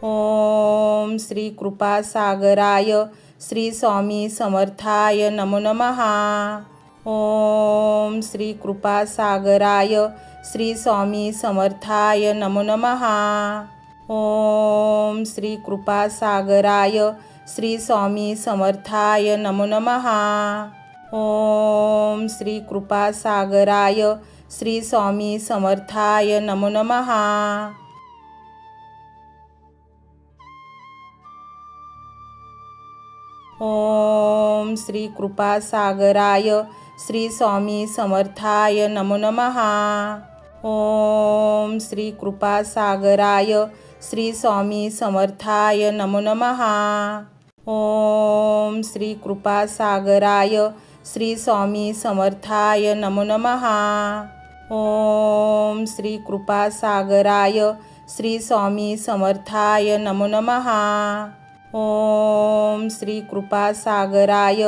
ओम श्री कृपासागराय श्री स्वामी समर्थाय नमो नमः। ओम श्री कृपासागराय श्री स्वामी समर्थाय नमो नमः। ओम श्री कृपासागराय श्री स्वामी समर्थाय नमो नमः। ओम श्री कृपासागराय श्री स्वामी समर्थाय नमो नमः। ओम श्री कृपासागराय श्री स्वामी समर्थाय नमो नमः। ओम श्री कृपासागराय श्री स्वामी समर्थाय नमो नमः। ओम श्री कृपासागराय श्री स्वामी समर्थाय नमो नमः। ओम श्री कृपासागराय श्री स्वामी समर्थाय नमो नमः। ओम श्री कृपासागराय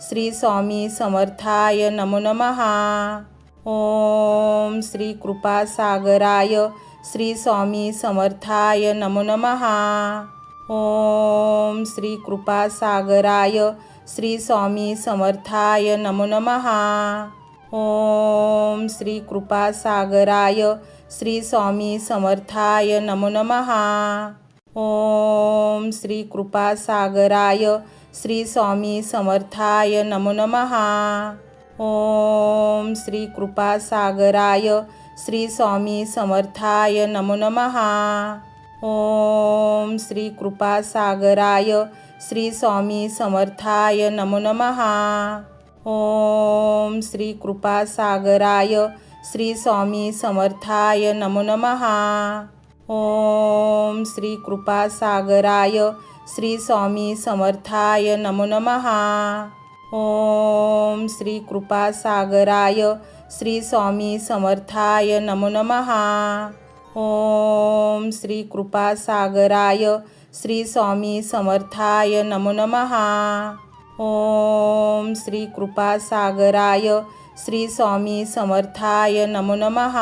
श्री स्वामी समर्थाय नमो नमः। ओम श्री कृपासागराय श्री स्वामी समर्थाय नमो नमः। ओम श्री कृपासागराय श्री स्वामी समर्थाय नमो नमः। ओम श्री कृपासागराय श्री स्वामी समर्थाय नमो नमः। ओम श्री कृपासागराय श्री स्वामी समर्थाय नमो नमः। ओम श्री कृपासागराय श्री स्वामी समर्थाय नमो नमः। ओम श्री कृपासागराय श्री स्वामी समर्थाय नमो नमः। ओम श्री कृपासागराय श्री स्वामी समर्थाय नमो नमः। ओम श्री कृपासागराय श्री स्वामी समर्थाय नमो नमः। ओम श्री कृपासागराय श्री स्वामी समर्थाय नमो नमः। ओम श्री कृपासागराय श्री स्वामी समर्थाय नमो नमः। ओम श्री कृपासागराय श्री स्वामी समर्थाय नमो नमः।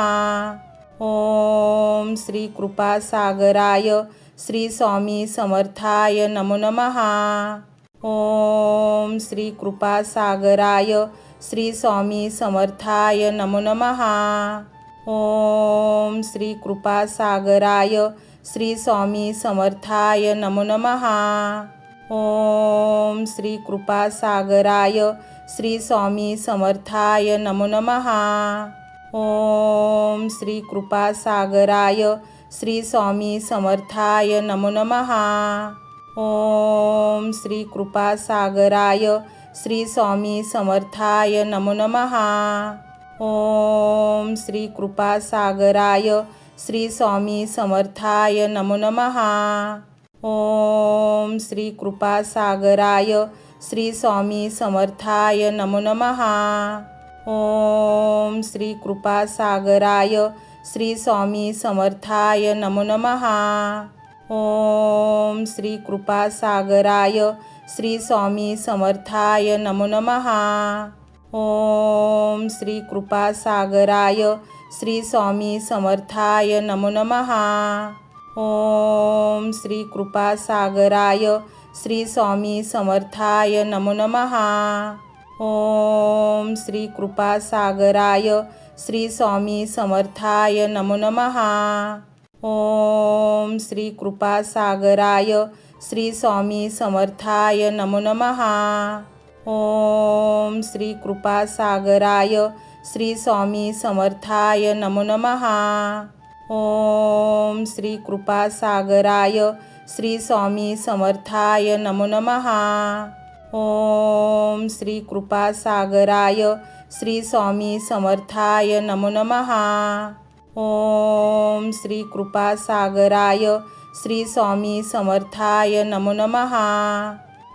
ओम श्री कृपासागराय श्री स्वामी समर्थाय नमो नमः। ओम श्री कृपासागराय श्री स्वामी समर्थाय नमो नमः। ओम श्री कृपासागराय श्री स्वामी समर्थाय नमो नमः। ओम श्री कृपासागराय श्री स्वामी समर्थाय नमो नमः। ओम श्री कृपासागराय श्री स्वामी समर्थाय नमो नमः। ओम श्री कृपासागराय श्री स्वामी समर्थाय नमो नमः। ओम श्री कृपासागराय श्री स्वामी समर्थाय नमो नमः। ओम श्री कृपासागराय श्री स्वामी समर्थाय नमो नमः। ओम श्री कृपासागराय श्री स्वामी समर्थाय नमो नमः। ओम श्री कृपासागराय श्री स्वामी समर्थाय नमो नमः। ओम श्री कृपासागराय श्री स्वामी समर्थाय नमो नमः। ओम श्री कृपासागराय श्री स्वामी समर्थाय नमो नमः। ओम श्री कृपासागराय श्री स्वामी समर्थाय नमो नमः। ओम श्री कृपासागराय श्री स्वामी समर्थाय नमो नमः। ओम श्री कृपासागराय श्री स्वामी समर्थाय नमो नमः। ओम श्री कृपासागराय श्री स्वामी समर्थाय नमो नमः। ओम श्री कृपासागराय श्री स्वामी समर्थाय नमो नमः। ओम श्री कृपासागराय श्री स्वामी समर्थाय नमो नमः।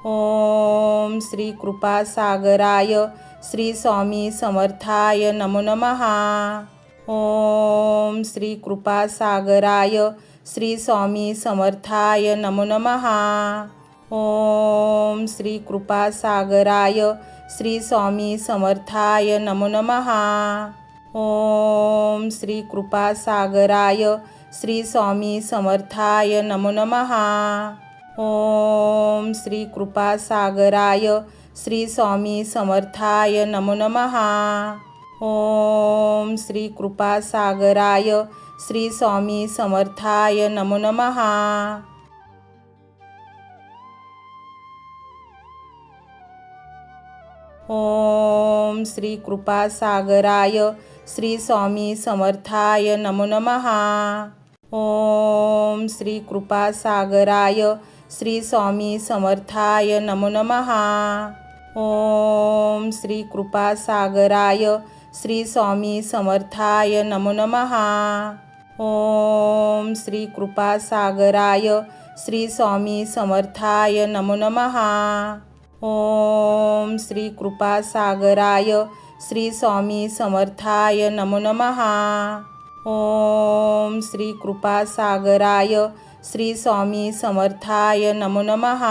ओम श्री कृपासागराय श्री स्वामी समर्थाय नमो नमः। ओम श्री कृपासागराय श्री स्वामी समर्थाय नमो नमः। ओम श्री कृपासागराय श्री स्वामी समर्थाय नमो नमः। ओम श्री कृपासागराय श्री स्वामी समर्थाय नमो नमः। ओम श्री कृपासागराय श्री स्वामी समर्थाय नमो नमः। ओम श्री कृपासागराय श्री स्वामी समर्थाय नमो नमः। ओम श्री कृपासागराय श्री स्वामी समर्थाय नमो नमः। ओम श्री कृपासागराय श्री स्वामी समर्थाय नमो नमः। ओम श्री कृपासागराय श्री स्वामी समर्थाय नमो नमः। ओम श्री कृपासागराय श्री स्वामी समर्थाय नमो नमः। ओम श्री कृपासागराय श्री स्वामी समर्थाय नमो नमः। ओम श्री कृपासागराय श्री स्वामी समर्थाय नमो नमः।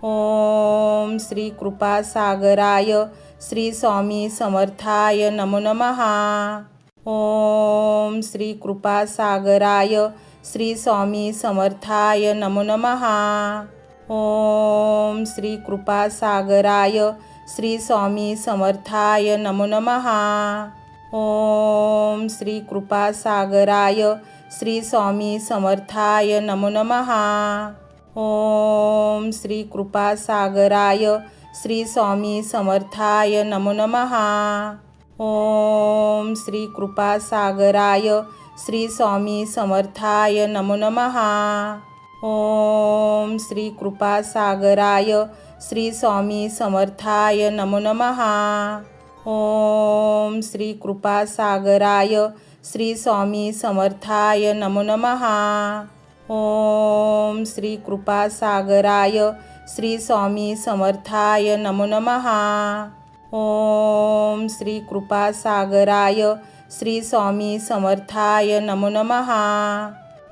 ओम श्री कृपासागराय श्री स्वामी समर्थाय नमो नमः। ओम श्री कृपासागराय श्री स्वामी समर्थाय नमो नमः। ओम श्री कृपासागराय श्री स्वामी समर्थाय नमो नमः। ओम श्री कृपासागराय श्री स्वामी समर्थाय नमो नमः। ओम श्री कृपासागराय श्री स्वामी समर्थाय नमो नमः। ओम श्री कृपासागराय श्री स्वामी समर्थाय नमो नमः। ओम श्री कृपासागराय श्री स्वामी समर्थाय नमो नमः। ओम श्री कृपासागराय श्री स्वामी समर्थाय नमो नमः। ओम श्री कृपासागराय श्री स्वामी समर्थाय नमो नमः। ओम श्री कृपासागराय श्री स्वामी समर्थाय नमो नमः।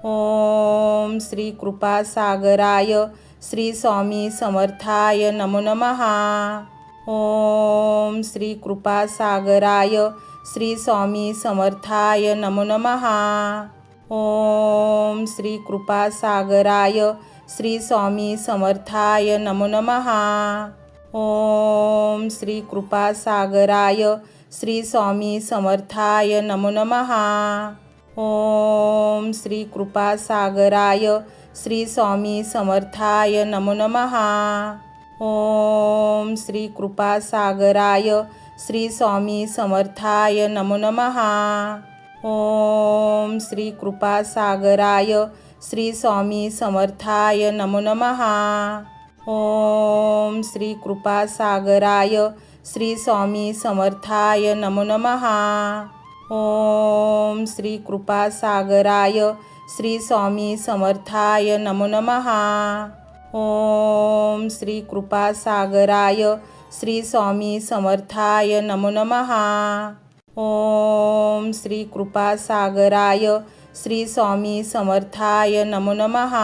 ओम श्री कृपासागराय श्री स्वामी समर्थाय नमो नमः। ओम श्री कृपासागराय श्री स्वामी समर्थाय नमो नमः। ओम श्री कृपासागराय श्री स्वामी समर्थाय नमो नमः। ओम श्री कृपासागराय श्री स्वामी समर्थाय नमो नमः। ओम श्री कृपासागराय श्री स्वामी समर्थाय नमो नमः। ओम श्री कृपासागराय श्री स्वामी समर्थाय नमो नमः। ओम श्री कृपासागराय श्री स्वामी समर्थाय नमो नमः। ओम श्री कृपासागराय श्री स्वामी समर्थाय नमो नमः। ओम श्री कृपासागराय श्री स्वामी समर्थाय नमो नमः। ओम श्री कृपासागराय श्री स्वामी समर्थाय नमो नमः। ओम श्री कृपासागराय श्री स्वामी समर्थाय नमो नमः।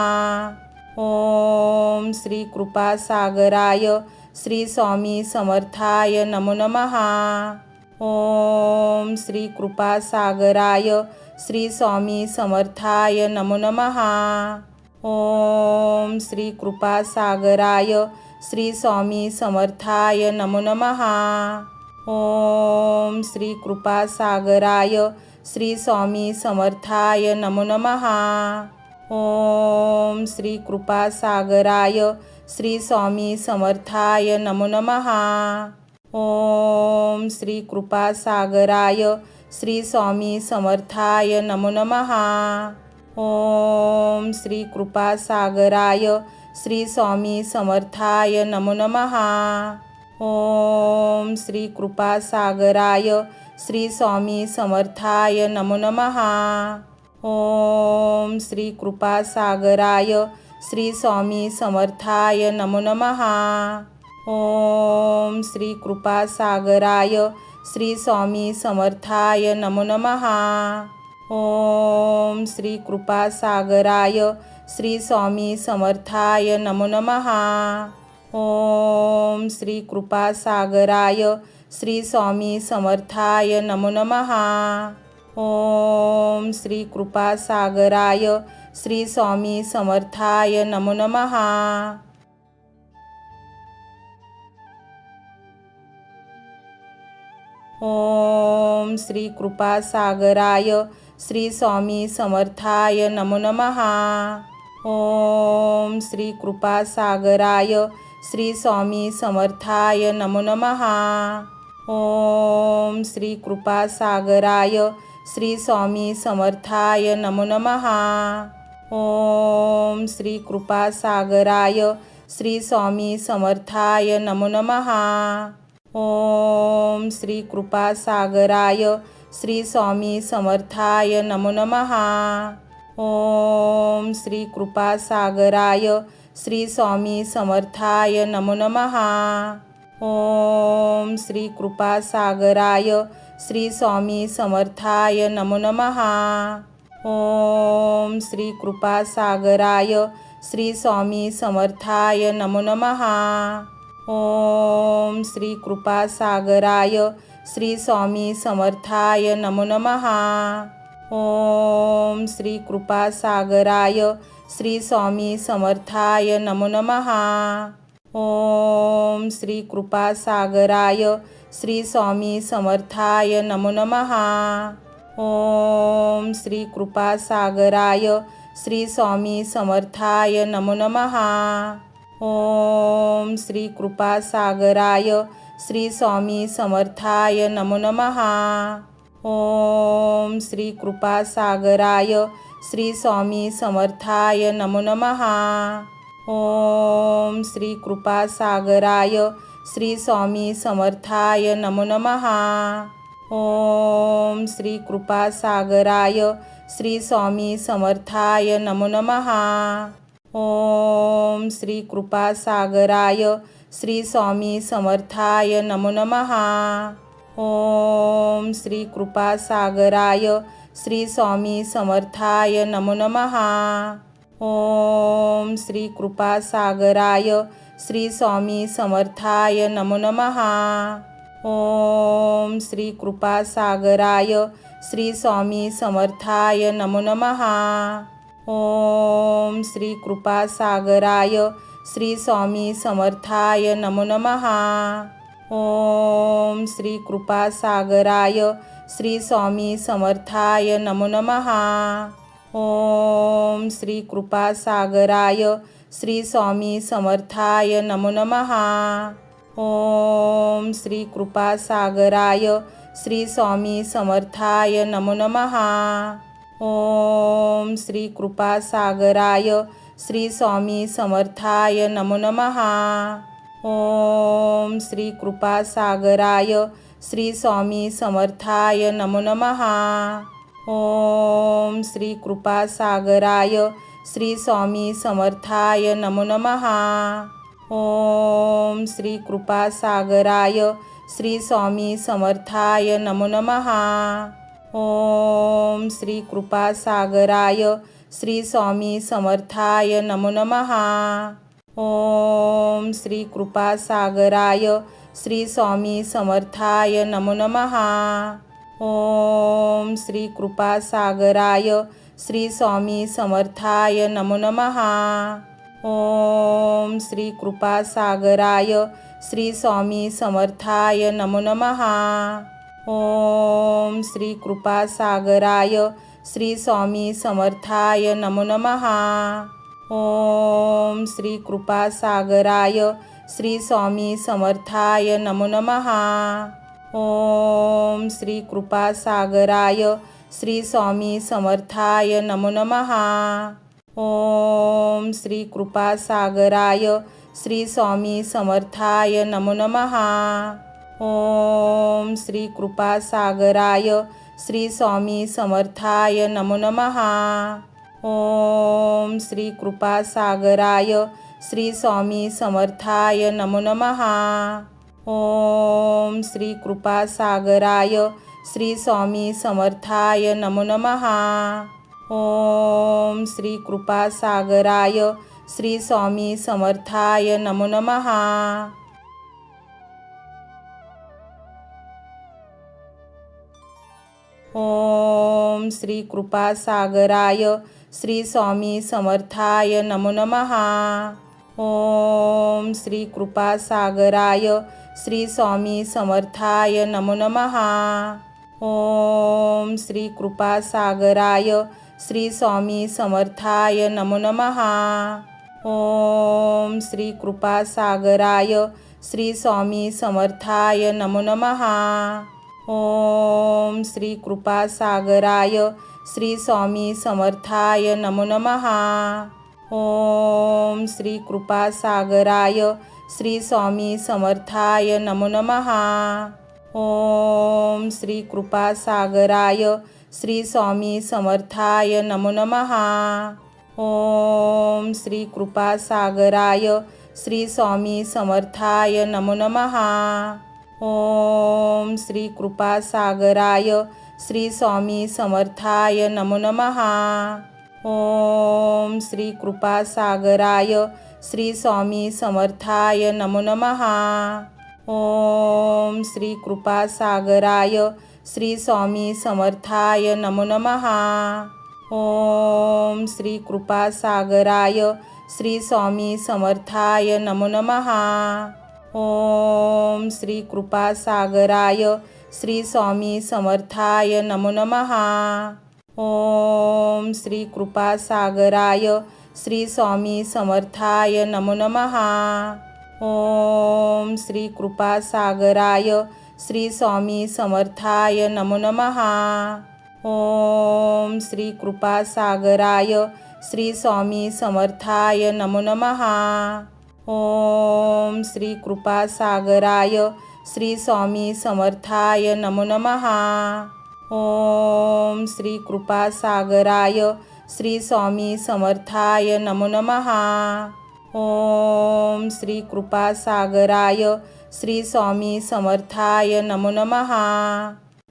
ओम श्री कृपासागराय श्री स्वामी समर्थाय नमो नमः। ओम श्री कृपासागराय श्री स्वामी समर्थाय नमो नमः। ओम श्री कृपासागराय श्री स्वामी समर्थाय नमो नमः। ओम श्री कृपासागराय श्री स्वामी समर्थाय नमो नमः। ओम श्री कृपासागराय श्री स्वामी समर्थाय नमो नमः। ओम श्री कृपासागराय श्री स्वामी समर्थाय नमो नमः। ओम श्री कृपासागराय श्री स्वामी समर्थाय नमो नमः। ओम श्री कृपासागराय श्री स्वामी समर्थाय नमो नमः। ओम श्री कृपासागराय श्री स्वामी समर्थाय नमो नमः। ओम श्री कृपासागराय श्री स्वामी समर्थाय नमो नमः। ओम श्री कृपासागराय श्री स्वामी समर्थाय नमो नमः। ओम श्री कृपासागराय श्री स्वामी समर्थाय नमो नमः। ओम श्री कृपासागराय श्री स्वामी समर्थाय नमो नमः। ओम श्री कृपासागराय श्री स्वामी समर्थाय नमो नमः। ओम श्री कृपासागराय श्री स्वामी समर्थाय नमो नमः। ओम श्री कृपासागराय श्री स्वामी समर्थाय नमो नमः। ओम श्री कृपासागराय श्री स्वामी समर्थाय नमो नमः। ओम श्री कृपासागराय श्री स्वामी समर्थाय नमो नमः। ओम श्री कृपासागराय श्री स्वामी समर्थाय नमो नमः। ओम श्री कृपासागराय श्री स्वामी समर्थाय नमो नमः। ओम श्री कृपासागराय श्री स्वामी समर्थाय नमो नमः। ओम श्री कृपासागराय श्री स्वामी समर्थाय नमो नमः। ओम श्री कृपासागराय श्री स्वामी समर्थाय नमो नमः। ओम श्री कृपासागराय श्री स्वामी समर्थाय नमो नमः। ओम श्री कृपासागराय श्री स्वामी समर्थाय नमो नमः। ओम श्री कृपासागराय श्री स्वामी समर्थाय नमो नमः। ओम श्री कृपासागराय श्री स्वामी समर्थाय नमो नमः। ओम श्री कृपासागराय श्री स्वामी समर्थाय नमो नमः। ओम श्री कृपासागराय श्री स्वामी समर्थाय नमो नमः। ओम श्री कृपासागराय श्री स्वामी समर्थाय नमो नमः। ओम श्री कृपासागराय श्री स्वामी समर्थाय नमो नमः। ओम श्री कृपासागराय श्री स्वामी समर्थाय नमो नमः। ओम श्री कृपासागराय श्री स्वामी समर्थाय नमो नमः। ओम श्री कृपासागराय श्री स्वामी समर्थाय नमो नमः। ओम श्री कृपासागराय श्री स्वामी समर्थाय नमो नमः। ओम श्री कृपासागराय श्री स्वामी समर्थाय नमो नमः। ओम श्री कृपासागराय श्री स्वामी समर्थाय नमो नमः। ओम श्री कृपासागराय श्री स्वामी समर्थाय नमो नमः। ओम श्री कृपासागराय श्री स्वामी समर्थाय नमो नमः। ओम श्री कृपासागराय श्री स्वामी समर्थाय नमो नमः। ओम श्री कृपासागराय श्री स्वामी समर्थाय नमो नमः। ओम श्री कृपासागराय श्री स्वामी समर्थाय नमो नमः। ओम श्री कृपासागराय श्री स्वामी समर्थाय नमो नमः। ओम श्री कृपासागराय श्री स्वामी समर्थाय नमो नमः। ओम श्री कृपासागराय श्री स्वामी समर्थाय नमो नमः। ओम श्री कृपासागराय श्री स्वामी समर्थाय नमो नमः। ओम श्री कृपासागराय श्री स्वामी समर्थाय नमो नमः। ओम श्री कृपासागराय श्री स्वामी समर्थाय नमो नमः। ओम श्री कृपासागराय श्री स्वामी समर्थाय नमो नमः। ओम श्री कृपासागराय श्री स्वामी समर्थाय नमो नमः। ओम श्री कृपासागराय श्री स्वामी समर्थाय नमो नमः। ओम श्री कृपासागराय श्री स्वामी समर्थाय नमो नमः। ओम श्री कृपासागराय श्री स्वामी समर्थाय नमो नमः। ओम श्री कृपासागराय श्री स्वामी समर्थाय नमो नमः। ओम श्री कृपासागराय श्री स्वामी समर्थाय नमो नमः। ओम श्री कृपासागराय श्री स्वामी समर्थाय नमो नमः। ओम श्री कृपासागराय श्री स्वामी समर्थाय नमो नमः। ओम श्री कृपासागराय श्री स्वामी समर्थाय नमो नमः। ओम श्री कृपासागराय श्री स्वामी समर्थाय नमो नमः। ओम श्री कृपासागराय श्री स्वामी समर्थाय नमो नमः। ओम श्री कृपासागराय श्री स्वामी समर्थाय नमो नमः। ओम श्री कृपासागराय श्री स्वामी समर्थाय नमो नमः। ओम श्री कृपासागराय श्री स्वामी समर्थाय नमो नमः। ओम श्री कृपासागराय श्री स्वामी समर्थाय नमो नमः। ओम श्री कृपासागराय श्री स्वामी समर्थाय नमो नमः। ओम श्री कृपासागराय श्री स्वामी समर्थाय नमो नमः। ओम श्री कृपासागराय श्री स्वामी समर्थाय नमो नमः। ओम श्री कृपासागराय श्री स्वामी समर्थाय नमो नमः। ओम श्री कृपासागराय श्री स्वामी समर्थाय नमो नमः। ओम श्री कृपासागराय श्री स्वामी समर्थाय नमो नमः। ओम श्री कृपासागराय श्री स्वामी समर्थाय नमो नमः। ओम श्री कृपासागराय श्री स्वामी समर्थाय नमो नमः।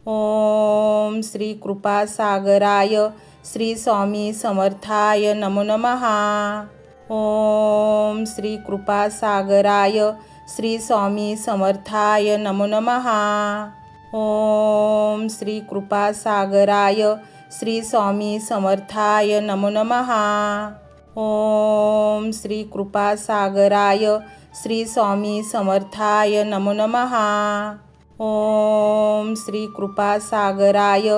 ओम श्री कृपासागराय श्री स्वामी समर्थाय नमो नमः. ओम श्री कृपासागराय श्री स्वामी समर्थाय नमो नमः. ओम श्री कृपासागराय श्री स्वामी समर्थाय नमो नमः. ओम श्री कृपासागराय श्री स्वामी समर्थाय नमो नमः. ओम श्री कृपासागराय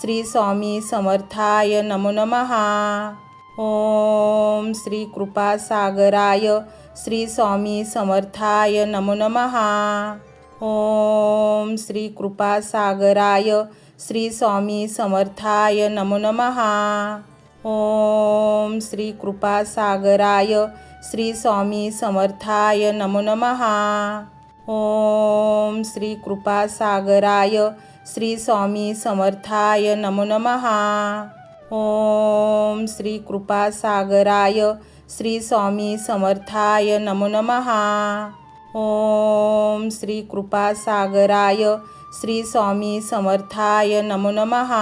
श्री स्वामी समर्थाय नमो नमः. ओम श्री कृपासागराय श्री स्वामी समर्थाय नमो नमः. ओम श्री कृपासागराय श्री स्वामी समर्थाय नमो नमः. ओम श्री कृपासागराय श्री स्वामी समर्थाय नमो नमः. ओम श्री कृपासागराय श्री स्वामी समर्थाय नमो नमः. ओम श्री कृपासागराय श्री स्वामी समर्थाय नमो नमः. ओम श्री कृपासागराय श्री स्वामी समर्थाय नमो नमः.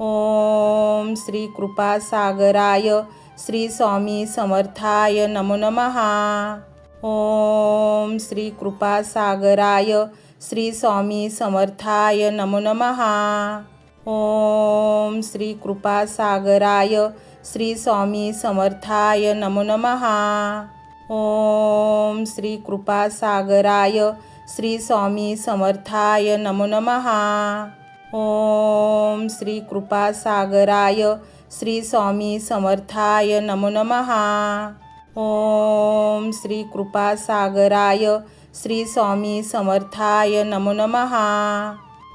ओम श्री कृपासागराय श्री स्वामी समर्थाय नमो नमः. ओम श्री कृपासागराय श्री स्वामी समर्थाय नमो नमः. ओम श्री कृपासागराय श्री स्वामी समर्थाय नमो नमः. ओम श्री कृपासागराय श्री स्वामी समर्थाय नमो नमः. ओम श्री कृपासागराय श्री स्वामी समर्थाय नमो नमः. ओम श्री कृपासागराय श्री स्वामी समर्थाय नमो नमः.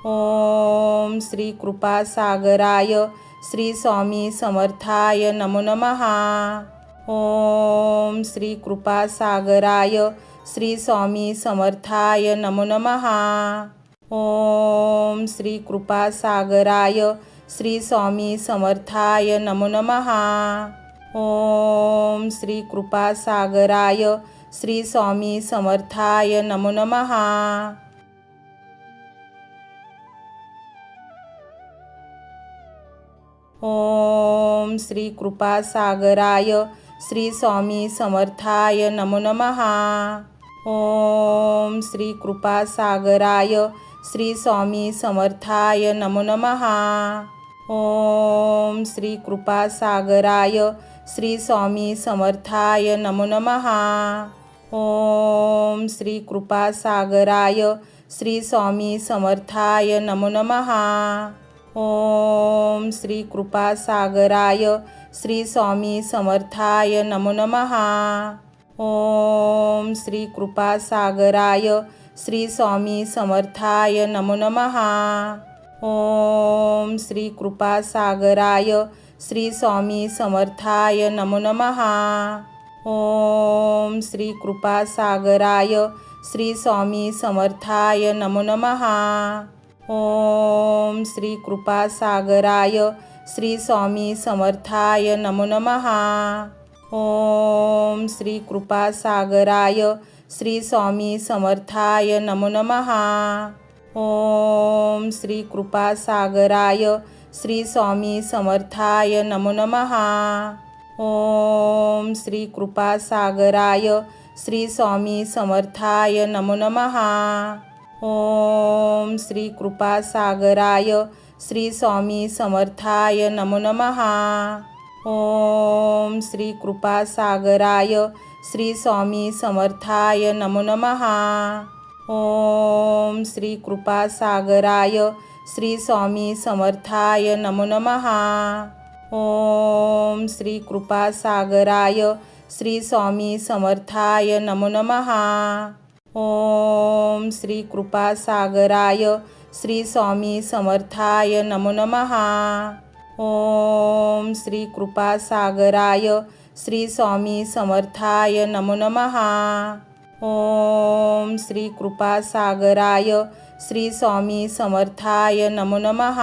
ओम श्री कृपासागराय श्री स्वामी समर्थाय नमो नमः. ओम श्री कृपासागराय श्री स्वामी समर्थाय नमो नमः. ओम श्री कृपासागराय श्री स्वामी समर्थाय नमो नमः. ओम श्री कृपासागराय श्री स्वामी समर्थाय नमो नमः. ओम श्री कृपासागराय श्री स्वामी समर्थाय नमो नमः. ओम श्री कृपासागराय श्री स्वामी समर्थाय नमो नमः. ओम श्री कृपासागराय श्री स्वामी समर्थाय नमो नमः. ओम श्री कृपासागराय श्री स्वामी समर्थाय नमो नमः. ओम श्री कृपासागराय श्री स्वामी समर्थाय नमो नमः. ओम श्री कृपासागराय श्री स्वामी समर्थाय नमो नमः. ओम श्री कृपासागराय श्री स्वामी समर्थाय नमो नमः. ओम श्री कृपासागराय श्री स्वामी समर्थाय नमो नमः. ओम श्री कृपासागराय श्री स्वामी समर्थाय नमो नमः. ओम श्री कृपासागराय श्री स्वामी समर्थाय नमो नमः. ओम श्री कृपासागराय श्री स्वामी समर्थाय नमो नमः. ओम श्री कृपासागराय श्री स्वामी समर्थाय नमो नमः. ओम श्री कृपासागराय श्री स्वामी समर्थाय नमो नमः. ओम श्री कृपासागराय श्री स्वामी समर्थाय नमो नमः. ओम श्री कृपासागराय श्री स्वामी समर्थाय नमो नमः. ओम श्री कृपासागराय श्री स्वामी समर्थाय नमो नमः. ओम श्री कृपासागराय श्री स्वामी समर्थाय नमो नमः. ओम श्री कृपासागराय श्री स्वामी समर्थाय नमो नमः. ओम श्री कृपासागराय श्री स्वामी समर्थाय नमो नमः.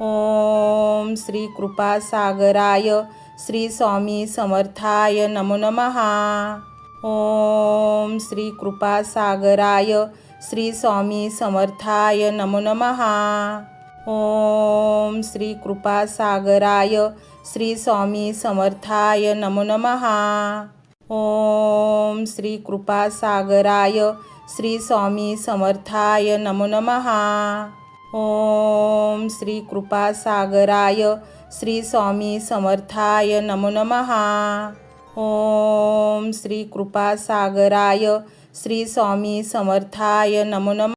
ओम श्री कृपासागराय श्री स्वामी समर्थाय नमो नमः. ओम श्री कृपासागराय श्री स्वामी समर्थाय नमो नमः. ओम श्री कृपासागराय श्री स्वामी समर्थाय नमो नमः. ओम श्री कृपासागराय श्री स्वामी समर्थाय नमो नमः. ओम श्री कृपासागराय श्री स्वामी समर्थाय नमो नमः. ओम श्री कृपासागराय श्री स्वामी समर्थाय नमो नमः.